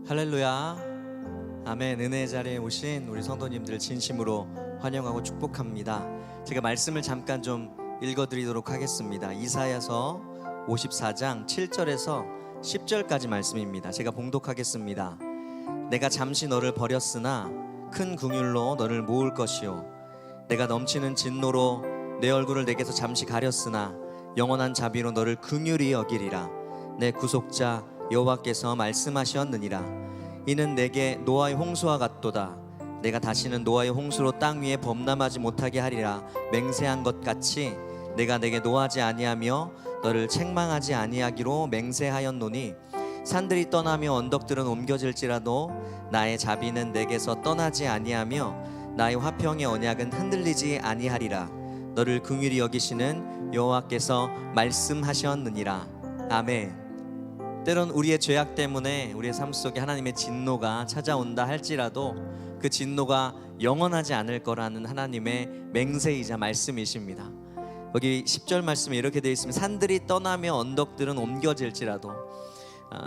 할렐루야. 아멘. 은혜의 자리에 오신 우리 성도님들 진심으로 환영하고 축복합니다. 제가 말씀을 잠깐 좀 읽어드리도록 하겠습니다. 이사야서 54장 7절에서 10절까지 말씀입니다. 제가 봉독하겠습니다. 내가 잠시 너를 버렸으나 큰 긍휼로 너를 모을 것이요, 내가 넘치는 진노로 내 얼굴을 내게서 잠시 가렸으나 영원한 자비로 너를 긍휼히 여기리라. 내 구속자 여호와께서 말씀하셨느니라. 이는 내게 노아의 홍수와 같도다. 내가 다시는 노아의 홍수로 땅 위에 범람하지 못하게 하리라. 맹세한 것 같이 내가 내게 노하지 아니하며 너를 책망하지 아니하기로 맹세하였노니, 산들이 떠나며 언덕들은 옮겨질지라도 나의 자비는 내게서 떠나지 아니하며 나의 화평의 언약은 흔들리지 아니하리라. 너를 긍휼히 여기시는 여호와께서 말씀하셨느니라. 아멘. 때론 우리의 죄악 때문에 우리의 삶 속에 하나님의 진노가 찾아온다 할지라도 그 진노가 영원하지 않을 거라는 하나님의 맹세이자 말씀이십니다. 여기 10절 말씀에 이렇게 되어 있으면, 산들이 떠나며 언덕들은 옮겨질지라도,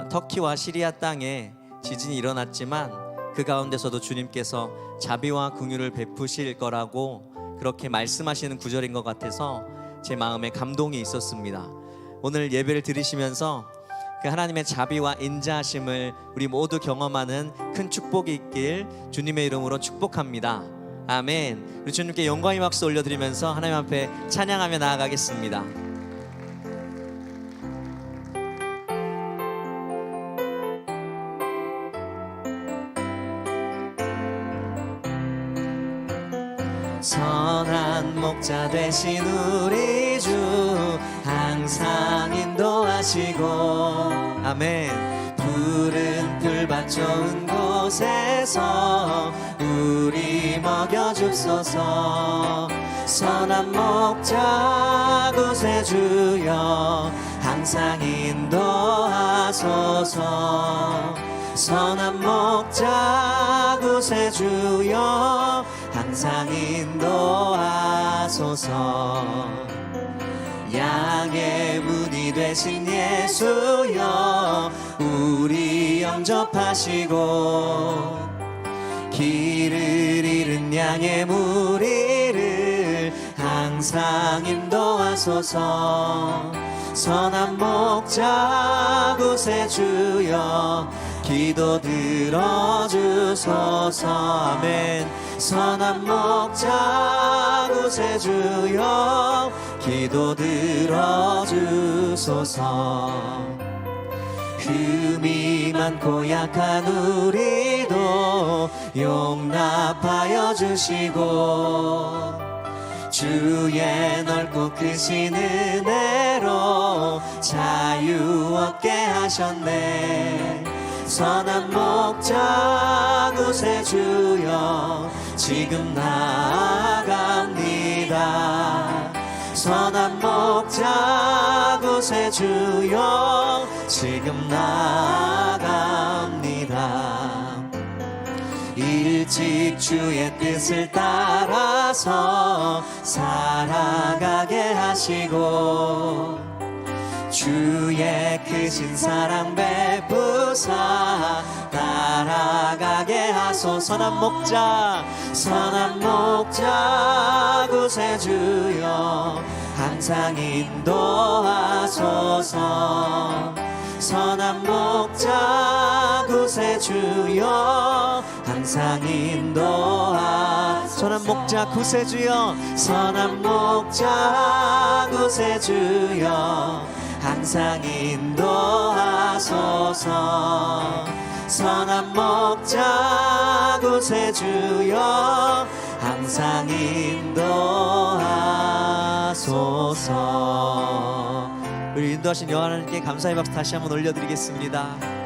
터키와 시리아 땅에 지진이 일어났지만 그 가운데서도 주님께서 자비와 긍휼을 베푸실 거라고 그렇게 말씀하시는 구절인 것 같아서 제 마음에 감동이 있었습니다. 오늘 예배를 드리시면서 그 하나님의 자비와 인자하심을 우리 모두 경험하는 큰 축복이 있길 주님의 이름으로 축복합니다. 아멘. 우리 주님께 영광의 박수 올려드리면서 하나님 앞에 찬양하며 나아가겠습니다. 선한 목자 되신 우리 주 항상 인도하시고, 아멘. 푸른 풀밭 좋은 곳에서 우리 먹여줍소서. 선한 목자 구세주여 항상 인도하소서. 선한 목자 구세주여 항상 인도하소서. 양의 문이 되신 예수여 우리 영접하시고, 길을 잃은 양의 무리를 항상 인도하소서. 선한 목자 구세주여 기도 들어주소서. 아멘. 선한 목자 구세주여 기도 들어주소서. 흠이 많고 약한 우리도 용납하여 주시고, 주의 넓고 크신 은혜로 자유 얻게 하셨네. 선한 목자 구세주여 지금 나아갑니다. 선한 목자 구세주여 지금 나아갑니다. 일찍 주의 뜻을 따라서 살아가게 하시고, 주의 크신 사랑 베푸사 따라가게 하소서. 선한 목자 구세주여 항상 인도하소서. 선한 목자 구세주여 항상 인도하소서. 선한 목자 구세주여, 선한 목자 구세주여 항상 인도하소서. 선한 목자 구세주여 항상 인도하소서. 우리 인도하신 여호와 하나님께 감사의 박수 다시 한번 올려드리겠습니다. 아멘.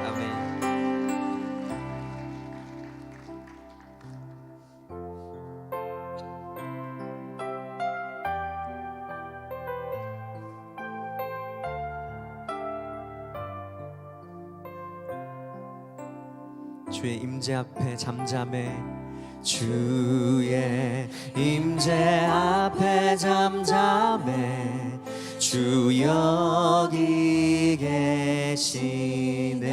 주의 임재 앞에 잠잠해, 주의 임재 앞에 잠잠해, 주 여기 계시네.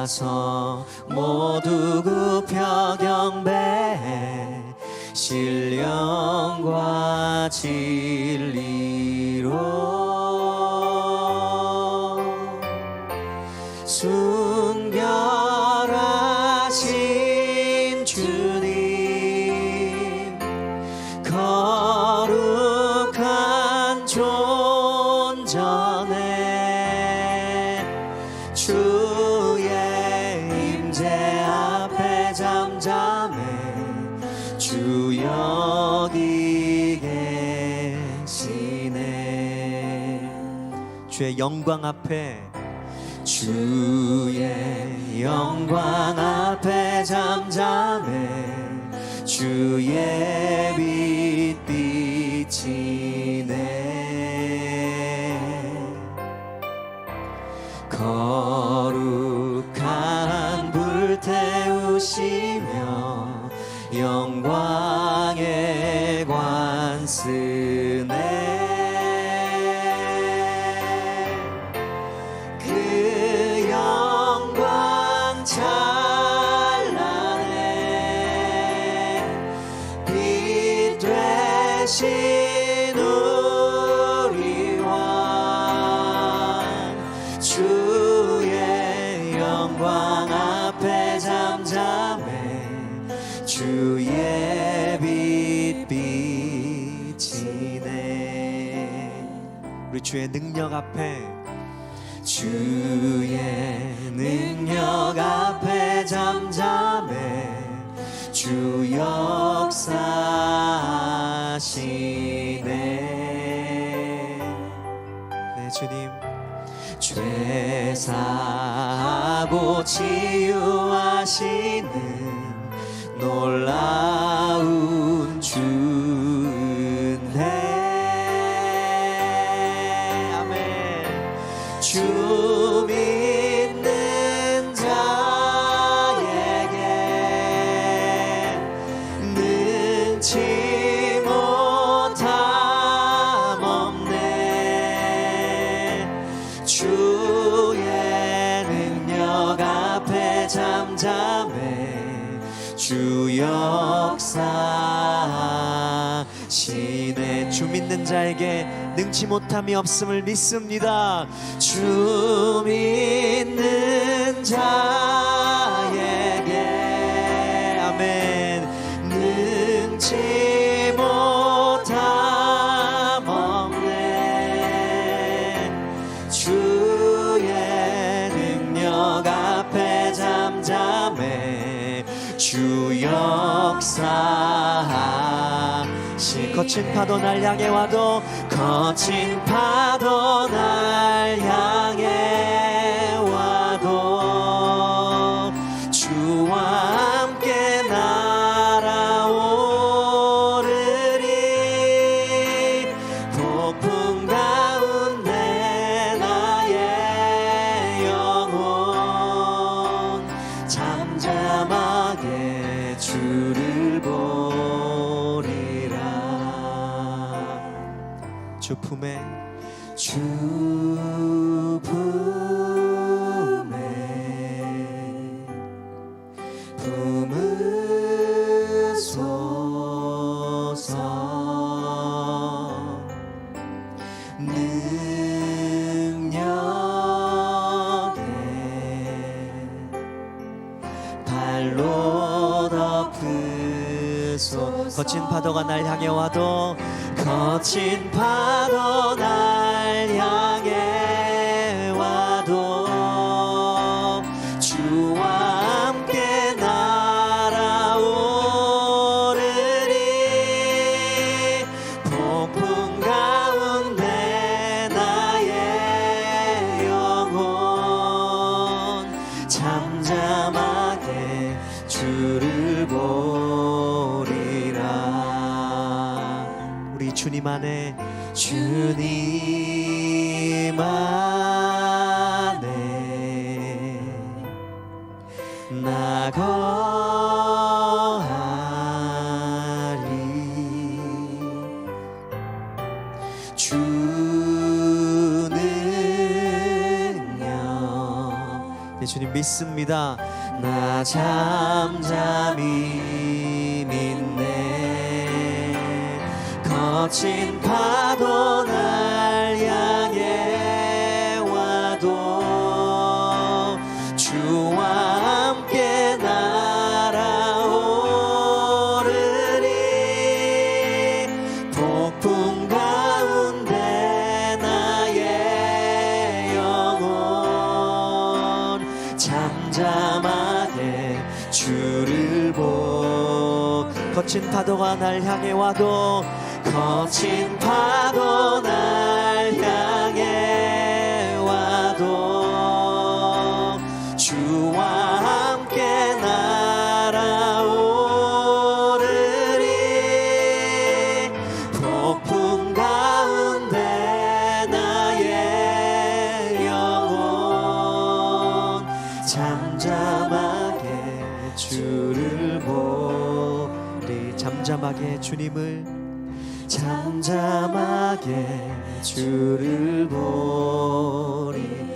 와서 모두 굽혀 경배해 신령과 진리로 순결하신 주님 거룩한 존전에 주의 임재 앞에 잠잠해 주 여기 계시네. 주의 영광 앞에 주의 영광 앞에 잠잠해 주의 빛 비치네. 거룩한 불 태우시며 영광의 관 쓰네. 그 영광 찬란해 빛 되신 우리 왕 주의 영광 앞에 잠잠해 주의 빛 비치네. 우리 주의 능력 앞에 주의 능력 앞에 잠잠해 주 역사하시네. 네 주님 죄 사하고 치유하시는 놀라운 주네. 아멘. 주 믿는 자에게 능치 못함 없네. 주의 능력 앞에 잠잠해 주 역사하시네. 주 믿는 자에게 능치 못함이 없음을 믿습니다. 주 믿는 자에게 아멘 능치 못함 없네. 주의 능력 앞에 잠잠해 주 역사하시. 거친 파도 날 향해 와도 거친 파도 날 향해 와도 주와 함께 날아오르리. 폭풍 가운데 나의 영혼 잠잠하게 주를 보리라. 주 품에 품으소서. 능력에 발로 덮으소. 거친 파도가 날 향해 와도 거친 파도 날 향해 와도 주와 함께 날아오르리. 폭풍 가운데 나의 영혼 잠잠하게 주를 보리라. 우리 주님 안에 주님 안에 나 거하리. 주 능력 주님 믿습니다. 나 잠잠히 믿네. 거친 파도 날 향해 와도 주와 함께 날아오르리. 폭풍 가운데 나의 영혼 잠잠하게 주를 보. 거친 파도가 날 향해 와도 거친 파도 날 향해 와도 주와 함께 날아오르리. 폭풍 가운데 나의 영혼 잠잠하게 주를 보리. 잠잠하게 주님을 잠잠하게 주를 보리.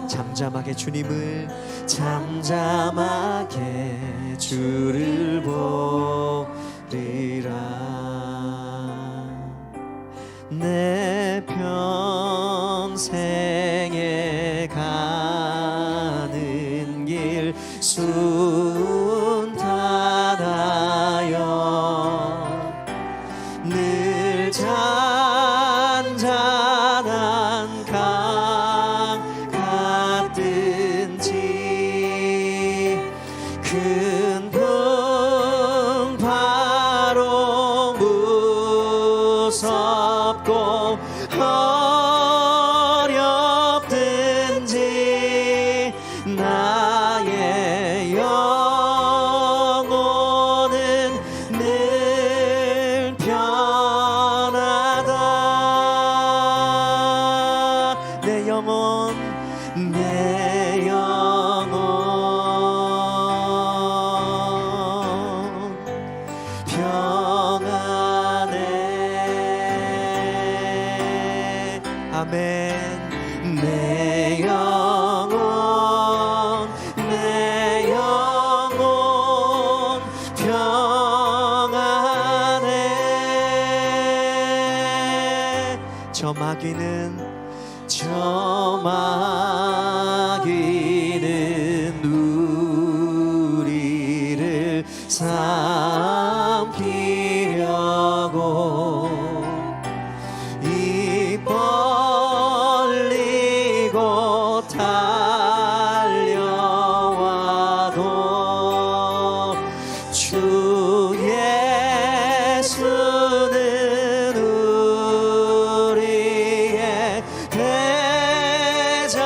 잠잠하게 주님을 잠잠하게 주를 보리라. 내 평생에 가는 길 순탄하여 늘 잔잔한 강 같든지 큰 풍파로 무섭고 어렵든지 나의 영혼은 늘 편하다. 내 영혼 평안해. 아멘. 내 영혼 평안해. 저 마귀는 우리를 삼키려고 입 벌리고 달려와도 주 예수는 우리의 대장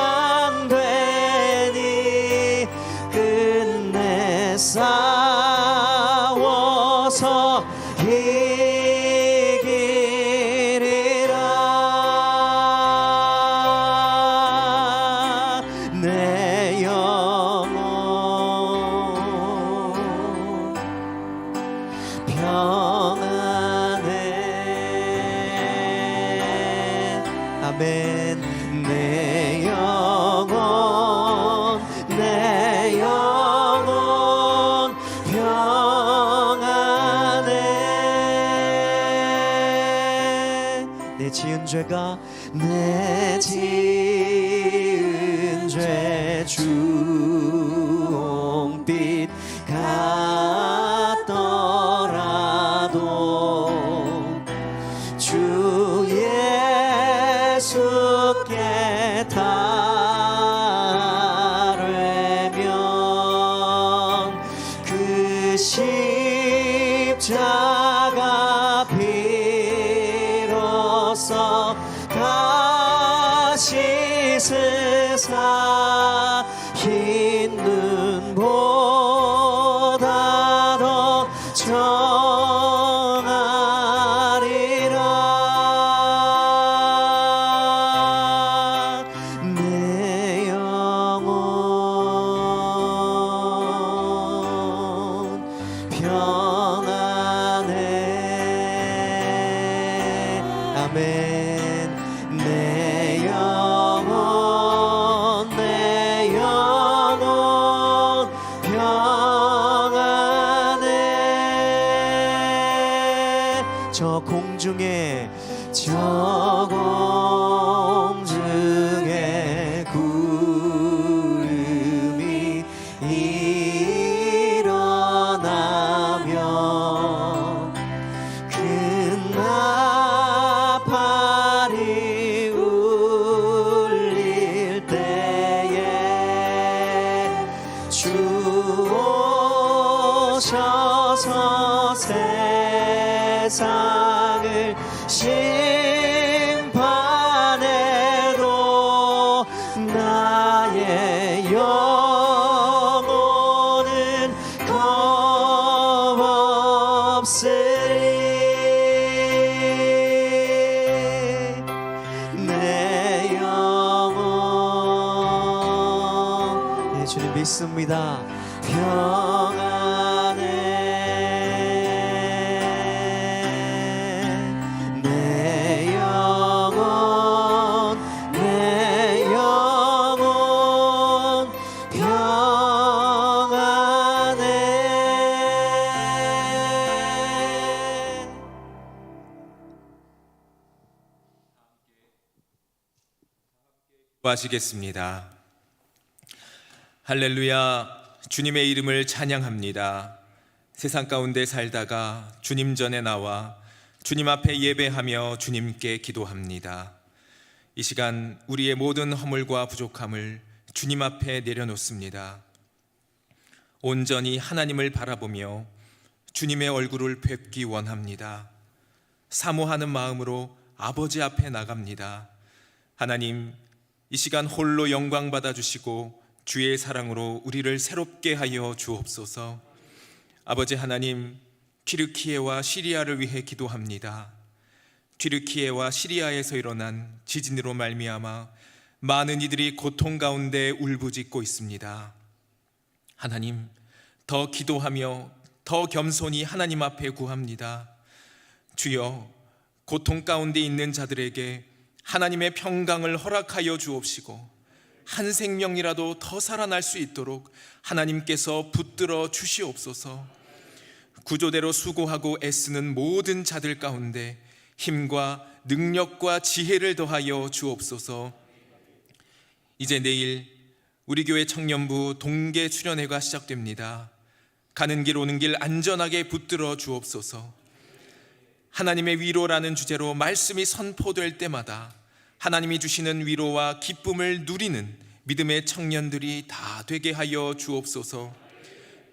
되니 끝내 싸워서 이기리라. 내 영혼 평안해. 아멘. 내 영혼 평안해. 내 지은 죄가 내 지은 죄 주홍빛 같더라도 주 예수께 달되면 그 십자가 비로소 다시 세사 흰 눈보다 더 정하리라. 내 영혼 평안해. 아멘. 내 영혼 공중에 저 공중에 구름이 일어나며 큰 나팔이 울릴 때에 주 오셔서 세상을 심판해도 나의 영혼은 겁없으리. 내 영혼, 네, 주님 믿습니다. 평안해. 내 영혼 평안해. 하시겠습니다. 할렐루야. 주님의 이름을 찬양합니다. 세상 가운데 살다가 주님 전에 나와 주님 앞에 예배하며 주님께 기도합니다. 이 시간 우리의 모든 허물과 부족함을 주님 앞에 내려놓습니다. 온전히 하나님을 바라보며 주님의 얼굴을 뵙기 원합니다. 사모하는 마음으로 아버지 앞에 나갑니다. 하나님, 이 시간 홀로 영광 받아주시고 주의 사랑으로 우리를 새롭게 하여 주옵소서. 아버지 하나님, 튀르키예와 시리아를 위해 기도합니다. 튀르키예와 시리아에서 일어난 지진으로 말미암아 많은 이들이 고통 가운데 울부짖고 있습니다. 하나님, 더 기도하며 더 겸손히 하나님 앞에 구합니다. 주여, 고통 가운데 있는 자들에게 하나님의 평강을 허락하여 주옵시고 한 생명이라도 더 살아날 수 있도록 하나님께서 붙들어 주시옵소서. 구조대로 수고하고 애쓰는 모든 자들 가운데 힘과 능력과 지혜를 더하여 주옵소서. 이제 내일 우리 교회 청년부 동계 수련회가 시작됩니다. 가는 길 오는 길 안전하게 붙들어 주옵소서. 하나님의 위로라는 주제로 말씀이 선포될 때마다 하나님이 주시는 위로와 기쁨을 누리는 믿음의 청년들이 다 되게 하여 주옵소서.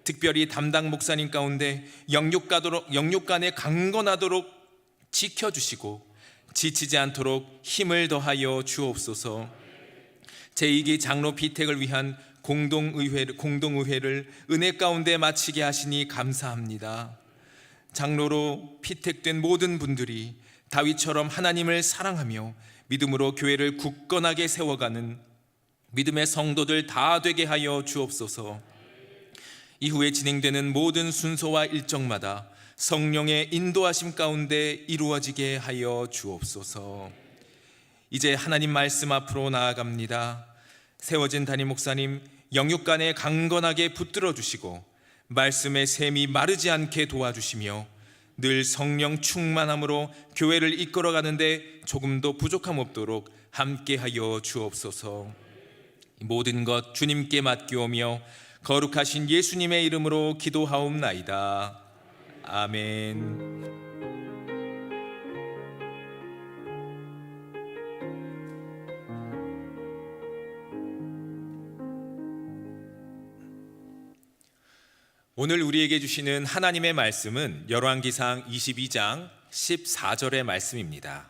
특별히 담당 목사님 가운데 영육간에 강건하도록 지켜주시고 지치지 않도록 힘을 더하여 주옵소서. 제2기 장로 피택을 위한 공동의회를 은혜 가운데 마치게 하시니 감사합니다. 장로로 피택된 모든 분들이 다윗처럼 하나님을 사랑하며 믿음으로 교회를 굳건하게 세워가는 믿음의 성도들 다 되게 하여 주옵소서. 이후에 진행되는 모든 순서와 일정마다 성령의 인도하심 가운데 이루어지게 하여 주옵소서. 이제 하나님 말씀 앞으로 나아갑니다. 세워진 담임 목사님 영육간에 강건하게 붙들어 주시고 말씀의 샘이 마르지 않게 도와주시며 늘 성령 충만함으로 교회를 이끌어가는데 조금도 부족함 없도록 함께하여 주옵소서. 모든 것 주님께 맡기오며 거룩하신 예수님의 이름으로 기도하옵나이다. 아멘. 오늘 우리에게 주시는 하나님의 말씀은 열왕기상 22장 14절의 말씀입니다.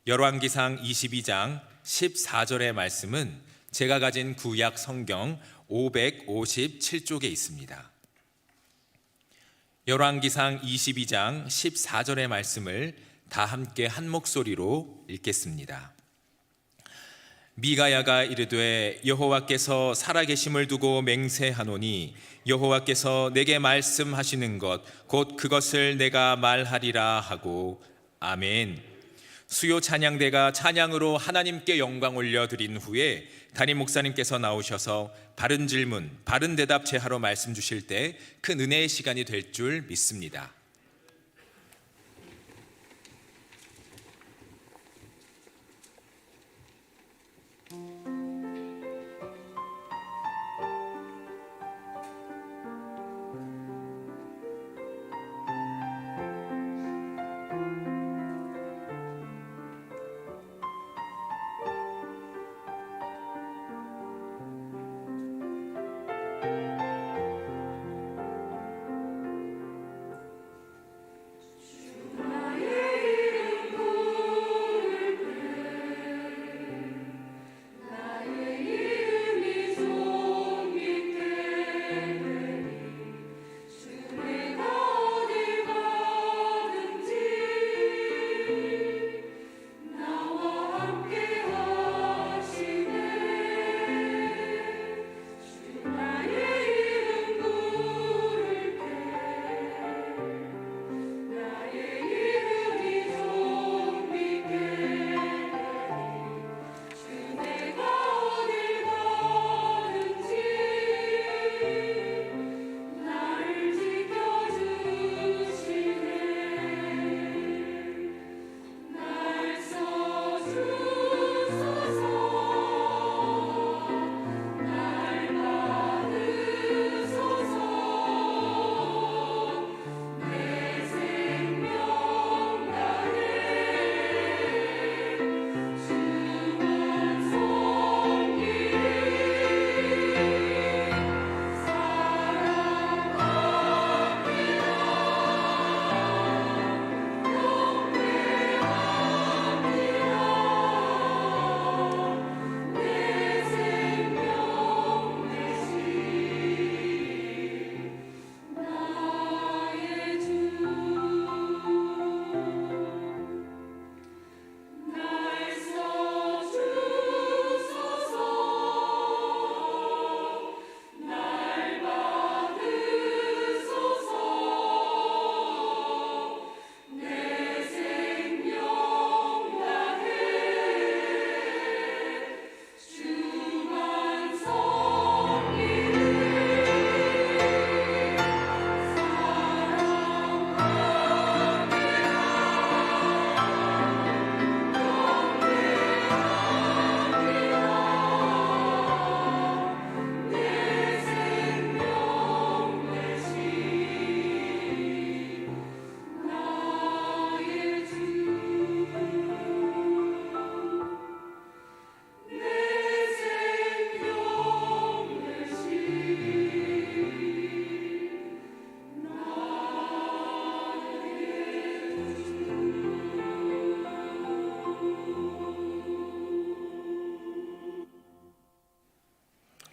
열왕기상 22장 14절의 말씀은 제가 가진 구약 성경 557쪽에 있습니다. 열왕기상 22장 14절의 말씀을 다 함께 한 목소리로 읽겠습니다. 미가야가 이르되 여호와께서 살아계심을 두고 맹세하노니 여호와께서 내게 말씀하시는 것 곧 그것을 내가 말하리라 하고 아멘. 수요 찬양대가 찬양으로 하나님께 영광 올려드린 후에 담임 목사님께서 나오셔서 바른 질문, 바른 대답 제하러 말씀 주실 때 큰 은혜의 시간이 될 줄 믿습니다.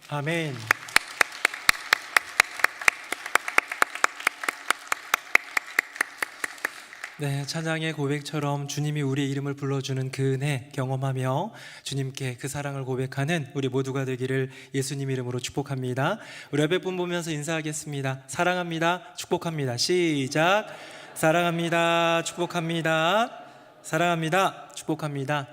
아멘. 네, 찬양의 고백처럼 주님이 우리의 이름을 불러주는 그 은혜 경험하며 주님께 그 사랑을 고백하는 우리 모두가 되기를 예수님 이름으로 축복합니다. 우리 옆에 분 보면서 인사하겠습니다. 사랑합니다. 축복합니다. 시작. 사랑합니다. 축복합니다. 사랑합니다. 축복합니다.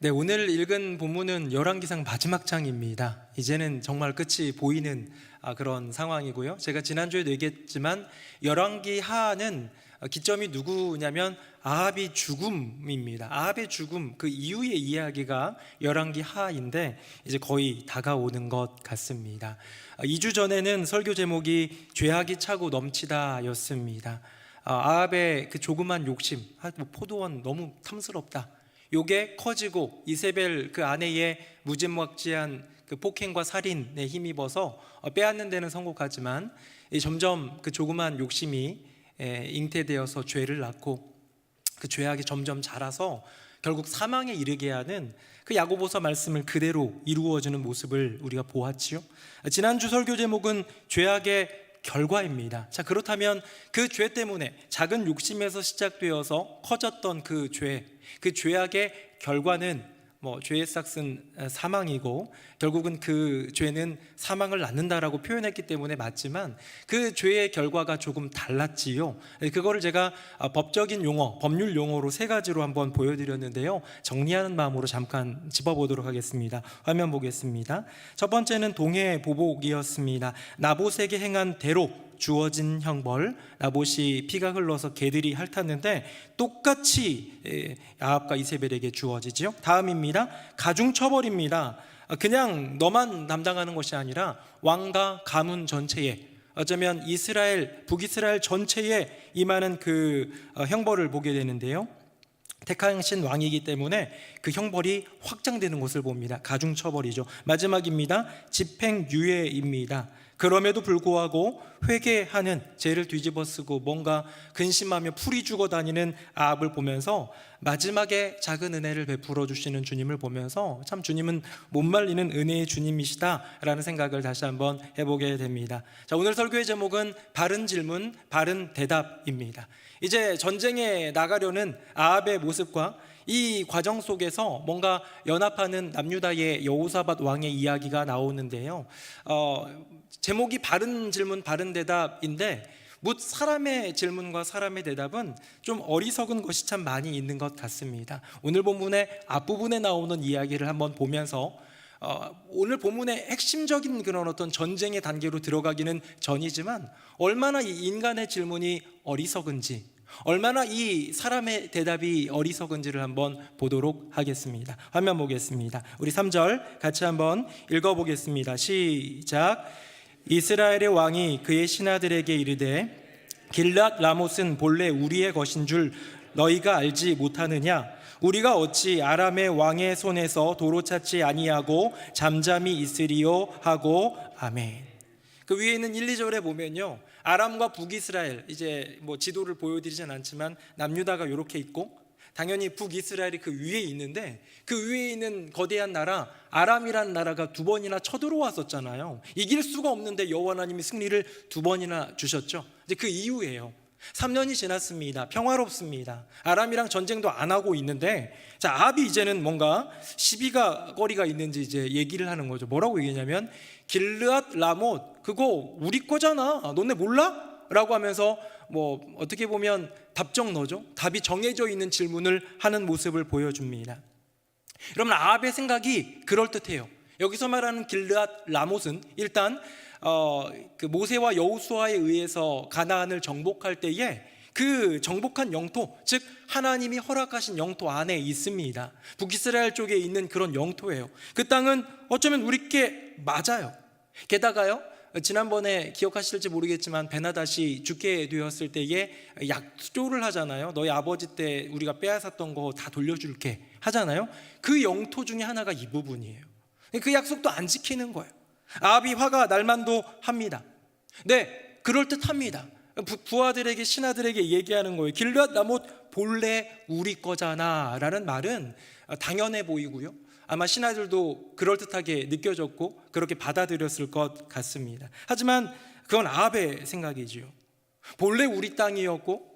네, 오늘 읽은 본문은 열왕기상 마지막 장입니다. 이제는 정말 끝이 보이는 그런 상황이고요. 제가 지난주에도 얘기했지만 열왕기 하는 기점이 누구냐면 아합이 죽음입니다. 아합의 죽음 그 이후의 이야기가 열왕기 하인데 이제 거의 다가오는 것 같습니다. 2주 전에는 설교 제목이 죄악이 차고 넘치다였습니다. 아합의 그 조그만 욕심, 포도원 너무 탐스럽다. 요게 커지고 이세벨 그 아내의 무지막지한 그 폭행과 살인에 힘입어서 빼앗는 데는 성공하지만 점점 그 조그만 욕심이 잉태되어서 죄를 낳고 그 죄악이 점점 자라서 결국 사망에 이르게 하는 그 야고보서 말씀을 그대로 이루어지는 모습을 우리가 보았지요. 지난주 설교 제목은 죄악의 결과입니다. 자, 그렇다면 그 죄 때문에 작은 욕심에서 시작되어서 커졌던 그 죄악의 결과는 죄의 싹은 사망이고 결국은 그 죄는 사망을 낳는다라고 표현했기 때문에 맞지만 그 죄의 결과가 조금 달랐지요. 그거를 제가 법적인 용어, 법률 용어로 세 가지로 한번 보여드렸는데요. 정리하는 마음으로 잠깐 짚어보도록 하겠습니다. 화면 보겠습니다. 첫 번째는 동해 보복이었습니다. 나봇에게 행한 대로 주어진 형벌, 나봇이 피가 흘러서 개들이 핥았는데 똑같이 아합과 이세벨에게 주어지지요. 다음입니다. 가중처벌입니다. 그냥 너만 담당하는 것이 아니라 왕과 가문 전체에, 어쩌면 북이스라엘 전체에 임하는 그 형벌을 보게 되는데요. 택하신 왕이기 때문에 그 형벌이 확장되는 것을 봅니다. 가중처벌이죠. 마지막입니다. 집행유예입니다. 그럼에도 불구하고 회개하는, 죄를 뒤집어쓰고 뭔가 근심하며 풀이 죽어 다니는 아합을 보면서 마지막에 작은 은혜를 베풀어 주시는 주님을 보면서 참 주님은 못 말리는 은혜의 주님이시다라는 생각을 다시 한번 해보게 됩니다. 자, 오늘 설교의 제목은 바른 질문, 바른 대답입니다. 이제 전쟁에 나가려는 아합의 모습과 이 과정 속에서 뭔가 연합하는 남유다의 여호사밧 왕의 이야기가 나오는데요. 제목이 바른 질문, 바른 대답인데 묻 사람의 질문과 사람의 대답은 좀 어리석은 것이 참 많이 있는 것 같습니다. 오늘 본문의 앞부분에 나오는 이야기를 한번 보면서 오늘 본문의 핵심적인 그런 어떤 전쟁의 단계로 들어가기는 전이지만 얼마나 이 인간의 질문이 어리석은지, 얼마나 이 사람의 대답이 어리석은지를 한번 보도록 하겠습니다. 화면 보겠습니다. 우리 3절 같이 한번 읽어보겠습니다. 시작. 이스라엘의 왕이 그의 신하들에게 이르되 길랏 라못은 본래 우리의 것인 줄 너희가 알지 못하느냐? 우리가 어찌 아람의 왕의 손에서 도로 찾지 아니하고 잠잠히 있으리요 하고 아멘. 그 위에 있는 1, 2절에 보면요, 아람과 북이스라엘, 이제 지도를 보여드리진 않지만 남유다가 이렇게 있고 당연히 북이스라엘이 그 위에 있는데 그 위에 있는 거대한 나라 아람이라는 나라가 두 번이나 쳐들어왔었잖아요. 이길 수가 없는데 여호와 하나님이 승리를 두 번이나 주셨죠. 이제 그 이후에요. 3년이 지났습니다. 평화롭습니다. 아람이랑 전쟁도 안 하고 있는데 자, 아합이 이제는 뭔가 시비가 거리가 있는지 이제 얘기를 하는 거죠. 뭐라고 얘기냐면 길르앗 라못 그거 우리 거잖아. 너네 몰라? 라고 하면서 어떻게 보면 답정너죠. 답이 정해져 있는 질문을 하는 모습을 보여줍니다. 여러분, 아합의 생각이 그럴듯해요. 여기서 말하는 길르앗 라못은 일단 그 모세와 여호수아에 의해서 가나안을 정복할 때에 그 정복한 영토, 즉 하나님이 허락하신 영토 안에 있습니다. 북이스라엘 쪽에 있는 그런 영토예요. 그 땅은 어쩌면 우리께 맞아요. 게다가요, 지난번에 기억하실지 모르겠지만 베나닷이 죽게 되었을 때에 약조를 하잖아요. 너희 아버지 때 우리가 빼앗았던 거 다 돌려줄게 하잖아요. 그 영토 중에 하나가 이 부분이에요. 그 약속도 안 지키는 거예요. 아합이 화가 날만도 합니다. 네, 그럴듯합니다. 부하들에게, 신하들에게 얘기하는 거예요. 길르앗 라못 본래 우리 거잖아 라는 말은 당연해 보이고요, 아마 신하들도 그럴듯하게 느껴졌고 그렇게 받아들였을 것 같습니다. 하지만 그건 아합의 생각이지요. 본래 우리 땅이었고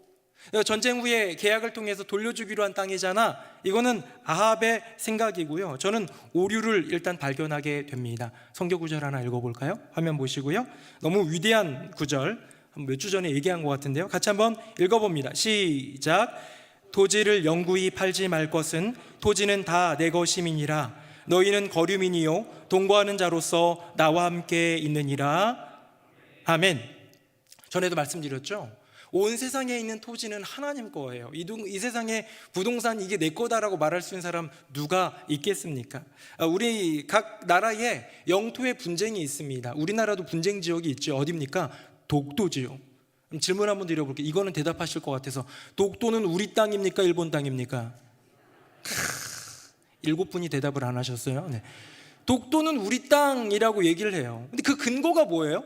전쟁 후에 계약을 통해서 돌려주기로 한 땅이잖아. 이거는 아합의 생각이고요. 저는 오류를 일단 발견하게 됩니다. 성경 구절 하나 읽어볼까요? 화면 보시고요. 너무 위대한 구절, 몇 주 전에 얘기한 것 같은데요. 같이 한번 읽어봅니다. 시작. 토지를 영구히 팔지 말 것은 토지는 다 내 것임이니라. 너희는 거류민이요 동거하는 자로서 나와 함께 있느니라. 아멘. 전에도 말씀드렸죠. 온 세상에 있는 토지는 하나님 거예요. 이 세상에 부동산 이게 내 거다라고 말할 수 있는 사람 누가 있겠습니까? 우리 각 나라에 영토의 분쟁이 있습니다. 우리나라도 분쟁 지역이 있죠. 어디입니까? 독도지요. 그럼 질문 한번 드려볼게요. 이거는 대답하실 것 같아서, 독도는 우리 땅입니까? 일본 땅입니까? 7분이 대답을 안 하셨어요. 네. 독도는 우리 땅이라고 얘기를 해요. 근데 그 근거가 뭐예요?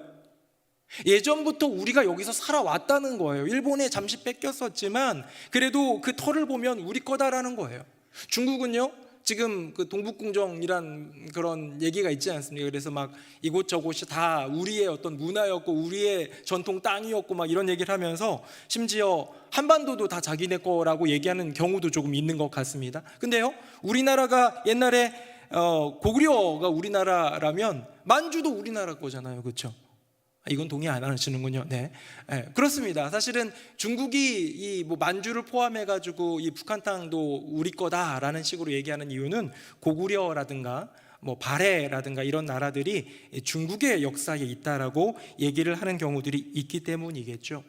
예전부터 우리가 여기서 살아왔다는 거예요. 일본에 잠시 뺏겼었지만 그래도 그 터를 보면 우리 거다라는 거예요. 중국은요, 지금 그 동북궁정이란 그런 얘기가 있지 않습니까? 그래서 막 이곳저곳이 다 우리의 어떤 문화였고 우리의 전통 땅이었고 막 이런 얘기를 하면서 심지어 한반도도 다 자기네 거라고 얘기하는 경우도 조금 있는 것 같습니다. 근데요, 우리나라가 옛날에 고구려가 우리나라라면 만주도 우리나라 거잖아요. 그렇죠? 이건 동의 안 하시는군요. 네, 그렇습니다. 사실은 중국이 이 만주를 포함해가지고 이 북한 땅도 우리 거다라는 식으로 얘기하는 이유는 고구려라든가 발해라든가 이런 나라들이 중국의 역사에 있다라고 얘기를 하는 경우들이 있기 때문이겠죠.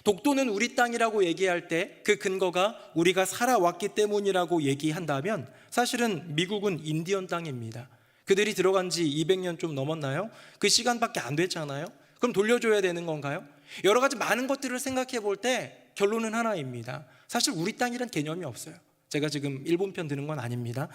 독도는 우리 땅이라고 얘기할 때 그 근거가 우리가 살아왔기 때문이라고 얘기한다면 사실은 미국은 인디언 땅입니다. 그들이 들어간 지 200년 좀 넘었나요? 그 시간밖에 안 됐잖아요. 그럼 돌려줘야 되는 건가요? 여러 가지 많은 것들을 생각해 볼 때 결론은 하나입니다. 사실 우리 땅이란 개념이 없어요. 제가 지금 일본 편 드는 건 아닙니다.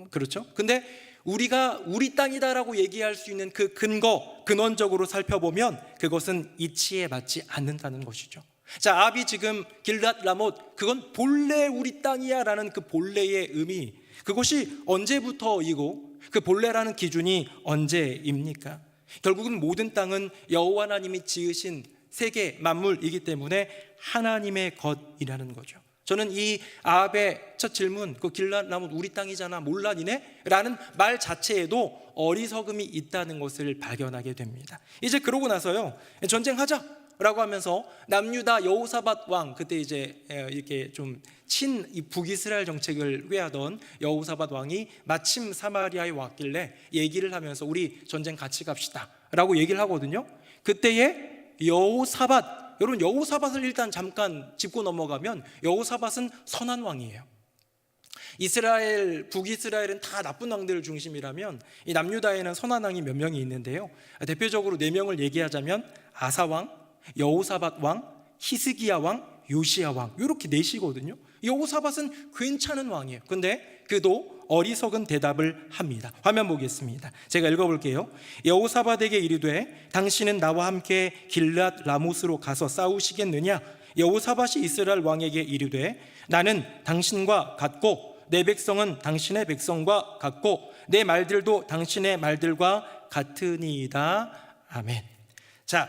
그렇죠? 근데 우리가 우리 땅이다라고 얘기할 수 있는 그 근거, 근원적으로 살펴보면 그것은 이치에 맞지 않는다는 것이죠. 자, 아합이 지금 길랏 라못, 그건 본래 우리 땅이야 라는 그 본래의 의미, 그것이 언제부터이고 그 본래라는 기준이 언제입니까? 결국은 모든 땅은 여호와 하나님이 지으신 세계 만물이기 때문에 하나님의 것이라는 거죠. 저는 이 아합의 첫 질문, 그 길랏 라못 우리 땅이잖아 몰라 니네? 라는 말 자체에도 어리석음이 있다는 것을 발견하게 됩니다. 이제 그러고 나서요, 전쟁하자 라고 하면서 남유다 여호사밧 왕, 그때 이제 이렇게 좀 북이스라엘 정책을 꾀하던 여호사밧 왕이 마침 사마리아에 왔길래 얘기를 하면서 우리 전쟁 같이 갑시다 라고 얘기를 하거든요. 그때의 여호사밧, 여러분 여호사밧을 일단 잠깐 짚고 넘어가면 여호사밧은 선한 왕이에요. 북이스라엘은 다 나쁜 왕들을 중심이라면 이 남유다에는 선한 왕이 몇 명이 있는데요. 대표적으로 4명을 얘기하자면 아사왕, 여호사밧 왕, 히스기야 왕, 요시야 왕, 이렇게 4시거든요. 여호사밧은 괜찮은 왕이에요. 근데 그도 어리석은 대답을 합니다. 화면 보겠습니다. 제가 읽어볼게요. 여호사밧에게 이르되 당신은 나와 함께 길랏 라못으로 가서 싸우시겠느냐? 여호사밧이 이스라엘 왕에게 이르되 나는 당신과 같고 내 백성은 당신의 백성과 같고 내 말들도 당신의 말들과 같으니이다. 아멘. 자,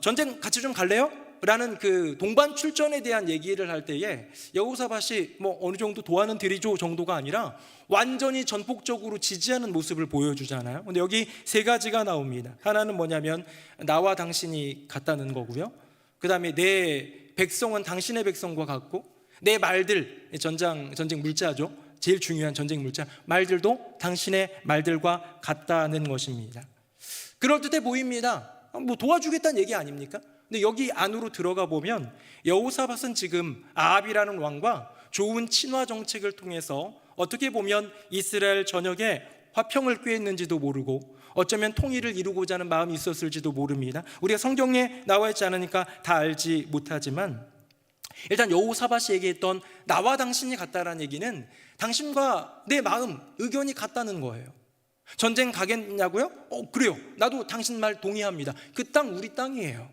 전쟁 같이 좀 갈래요? 라는 그 동반 출전에 대한 얘기를 할 때에 여호사밧이 어느 정도 도와는 드리죠 정도가 아니라 완전히 전폭적으로 지지하는 모습을 보여주잖아요. 근데 여기 3가지가 나옵니다. 하나는 뭐냐면 나와 당신이 같다는 거고요. 그 다음에 내 백성은 당신의 백성과 같고 내 말들, 전쟁 물자죠. 제일 중요한 전쟁 물자, 말들도 당신의 말들과 같다는 것입니다. 그럴듯해 보입니다. 도와주겠다는 얘기 아닙니까? 근데 여기 안으로 들어가 보면 여호사밧은 지금 아합이라는 왕과 좋은 친화 정책을 통해서 어떻게 보면 이스라엘 전역에 화평을 꾀했는지도 모르고 어쩌면 통일을 이루고자 하는 마음이 있었을지도 모릅니다. 우리가 성경에 나와 있지 않으니까 다 알지 못하지만 일단 여호사밧이 얘기했던 나와 당신이 같다라는 얘기는 당신과 내 마음, 의견이 같다는 거예요. 전쟁 가겠냐고요? 그래요. 나도 당신 말 동의합니다. 그 땅 우리 땅이에요.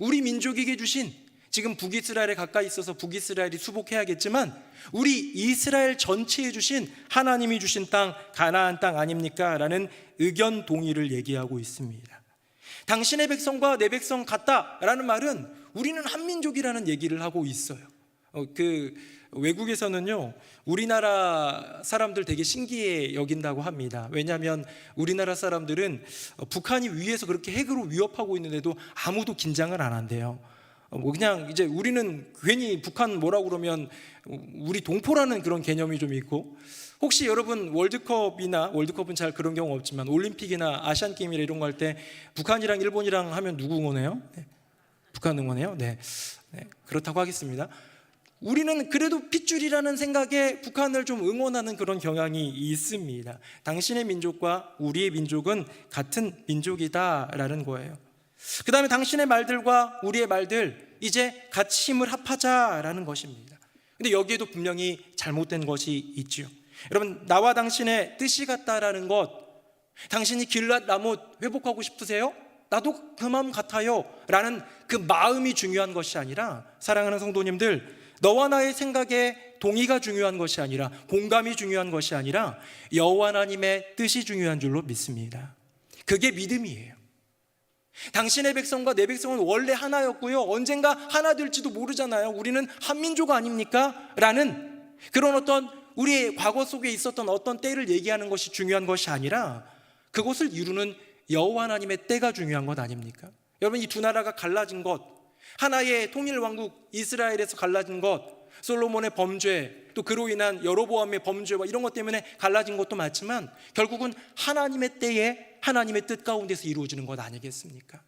우리 민족에게 주신 지금 북이스라엘에 가까이 있어서 북이스라엘이 수복해야겠지만 우리 이스라엘 전체에 주신 하나님이 주신 땅 가나안 땅 아닙니까? 라는 의견 동의를 얘기하고 있습니다. 당신의 백성과 내 백성 같다라는 말은 우리는 한민족이라는 얘기를 하고 있어요. 외국에서는요, 우리나라 사람들 되게 신기해 여긴다고 합니다. 왜냐하면 우리나라 사람들은 북한이 위에서 그렇게 핵으로 위협하고 있는데도 아무도 긴장을 안 한대요. 그냥 이제 우리는 괜히 북한 뭐라고 그러면 우리 동포라는 그런 개념이 좀 있고, 혹시 여러분 월드컵은 잘 그런 경우 없지만 올림픽이나 아시안 게임이나 이런 거 할 때 북한이랑 일본이랑 하면 누구 응원해요? 네. 북한 응원해요? 네. 그렇다고 하겠습니다. 우리는 그래도 핏줄이라는 생각에 북한을 좀 응원하는 그런 경향이 있습니다. 당신의 민족과 우리의 민족은 같은 민족이다라는 거예요. 그 다음에 당신의 말들과 우리의 말들 이제 같이 힘을 합하자라는 것입니다. 근데 여기에도 분명히 잘못된 것이 있죠. 여러분, 나와 당신의 뜻이 같다라는 것, 당신이 길랏 라못 회복하고 싶으세요? 나도 그 마음 같아요 라는 그 마음이 중요한 것이 아니라, 사랑하는 성도님들, 너와 나의 생각에 동의가 중요한 것이 아니라, 공감이 중요한 것이 아니라 여호와 하나님의 뜻이 중요한 줄로 믿습니다. 그게 믿음이에요. 당신의 백성과 내 백성은 원래 하나였고요, 언젠가 하나 될지도 모르잖아요. 우리는 한민족 아닙니까? 라는 그런 어떤 우리의 과거 속에 있었던 어떤 때를 얘기하는 것이 중요한 것이 아니라, 그것을 이루는 여호와 하나님의 때가 중요한 것 아닙니까? 여러분, 이 두 나라가 갈라진 것, 하나의 통일왕국 이스라엘에서 갈라진 것, 솔로몬의 범죄, 또 그로 인한 여로보암의 범죄와 이런 것 때문에 갈라진 것도 맞지만 결국은 하나님의 때에 하나님의 뜻 가운데서 이루어지는 것 아니겠습니까?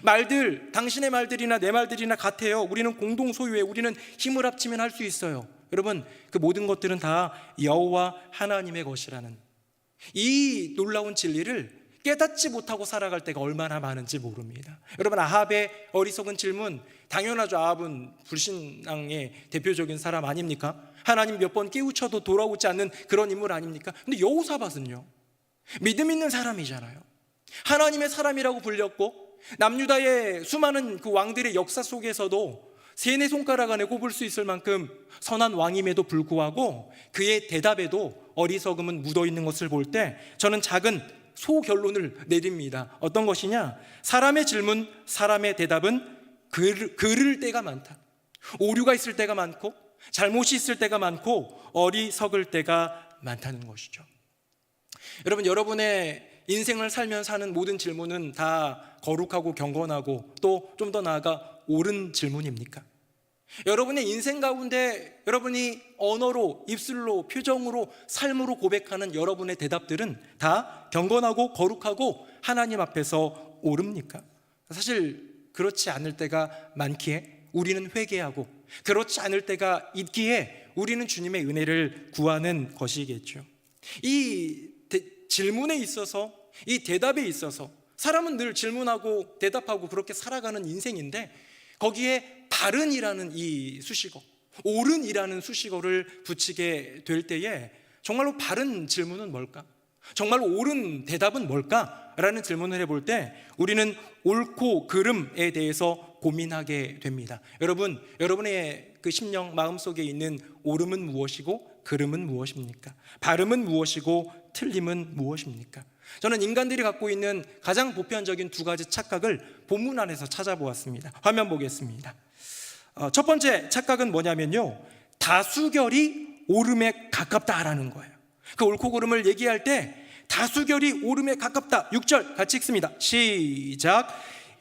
말들, 당신의 말들이나 내 말들이나 같아요. 우리는 공동 소유에, 우리는 힘을 합치면 할 수 있어요. 여러분, 그 모든 것들은 다 여호와 하나님의 것이라는 이 놀라운 진리를 깨닫지 못하고 살아갈 때가 얼마나 많은지 모릅니다. 여러분, 아합의 어리석은 질문, 당연하죠. 아합은 불신앙의 대표적인 사람 아닙니까? 하나님 몇 번 깨우쳐도 돌아오지 않는 그런 인물 아닙니까? 근데 여호사밧은요, 믿음 있는 사람이잖아요. 하나님의 사람이라고 불렸고, 남유다의 수많은 그 왕들의 역사 속에서도 세네 손가락 안에 꼽을 수 있을 만큼 선한 왕임에도 불구하고 그의 대답에도 어리석음은 묻어있는 것을 볼 때 저는 작은 소결론을 내립니다. 어떤 것이냐? 사람의 질문, 사람의 대답은 그를 때가 많다. 오류가 있을 때가 많고, 잘못이 있을 때가 많고, 어리석을 때가 많다는 것이죠. 여러분, 여러분의 인생을 살면서 하는 모든 질문은 다 거룩하고 경건하고 또 좀 더 나아가 옳은 질문입니까? 여러분의 인생 가운데 여러분이 언어로, 입술로, 표정으로, 삶으로 고백하는 여러분의 대답들은 다 경건하고 거룩하고 하나님 앞에서 옳습니까? 사실 그렇지 않을 때가 많기에 우리는 회개하고, 그렇지 않을 때가 있기에 우리는 주님의 은혜를 구하는 것이겠죠. 이 질문에 있어서, 이 대답에 있어서 사람은 늘 질문하고 대답하고 그렇게 살아가는 인생인데, 거기에 바른이라는 이 수식어, 옳은이라는 수식어를 붙이게 될 때에 정말로 바른 질문은 뭘까? 정말로 옳은 대답은 뭘까? 라는 질문을 해볼 때 우리는 옳고 그름에 대해서 고민하게 됩니다. 여러분, 여러분의 그 심령 마음속에 있는 옳음은 무엇이고 그름은 무엇입니까? 바름은 무엇이고 틀림은 무엇입니까? 저는 인간들이 갖고 있는 가장 보편적인 두 가지 착각을 본문 안에서 찾아보았습니다. 화면 보겠습니다. 첫 번째 착각은 뭐냐면요, 다수결이 옳음에 가깝다라는 거예요. 그 옳고 그름을 얘기할 때 다수결이 옳음에 가깝다. 6절 같이 읽습니다. 시작.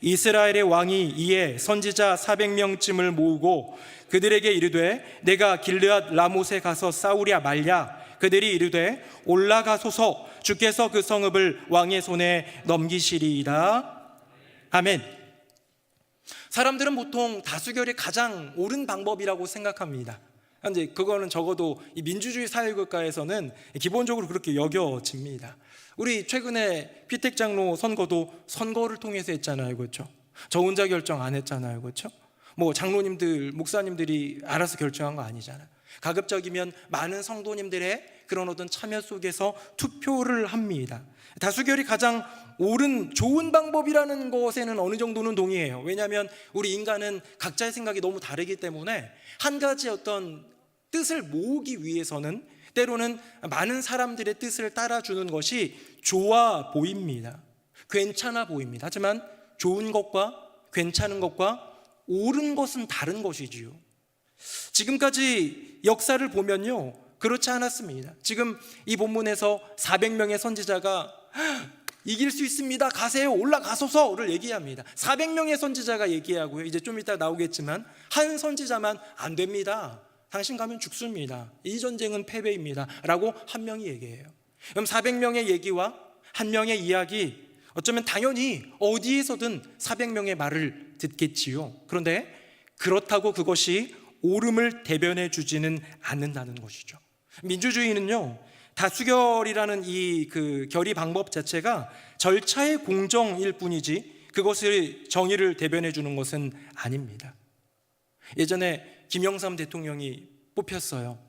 이스라엘의 왕이 이에 선지자 400명쯤을 모으고 그들에게 이르되 내가 길르앗 라못에 가서 싸우랴 말랴. 그들이 이르되 올라가소서, 주께서 그 성읍을 왕의 손에 넘기시리이다. 아멘. 사람들은 보통 다수결이 가장 옳은 방법이라고 생각합니다. 이제 그거는 적어도 이 민주주의 사회국가에서는 기본적으로 그렇게 여겨집니다. 우리 최근에 피택 장로 선거도 선거를 통해서 했잖아요, 그렇죠? 저 혼자 결정 안 했잖아요, 그렇죠? 뭐 장로님들, 목사님들이 알아서 결정한 거 아니잖아요. 가급적이면 많은 성도님들의 그런 어떤 참여 속에서 투표를 합니다. 다수결이 가장 옳은 좋은 방법이라는 것에는 어느 정도는 동의해요. 왜냐하면 우리 인간은 각자의 생각이 너무 다르기 때문에 한 가지 어떤 뜻을 모으기 위해서는 때로는 많은 사람들의 뜻을 따라주는 것이 좋아 보입니다. 괜찮아 보입니다. 하지만 좋은 것과 괜찮은 것과 옳은 것은 다른 것이지요. 지금까지 역사를 보면요, 그렇지 않았습니다. 지금 이 본문에서 400명의 선지자가 이길 수 있습니다, 가세요, 올라가소서를 얘기합니다. 400명의 선지자가 얘기하고요, 이제 좀 이따 나오겠지만 한 선지자만 안 됩니다, 당신 가면 죽습니다, 이 전쟁은 패배입니다 라고 한 명이 얘기해요. 그럼 400명의 얘기와 한 명의 이야기, 어쩌면 당연히 어디에서든 400명의 말을 듣겠지요. 그런데 그렇다고 그것이 옳음을 대변해 주지는 않는다는 것이죠. 민주주의는요, 다수결이라는 이 결의 방법 자체가 절차의 공정일 뿐이지 그것을 정의를 대변해 주는 것은 아닙니다. 예전에 김영삼 대통령이 뽑혔어요.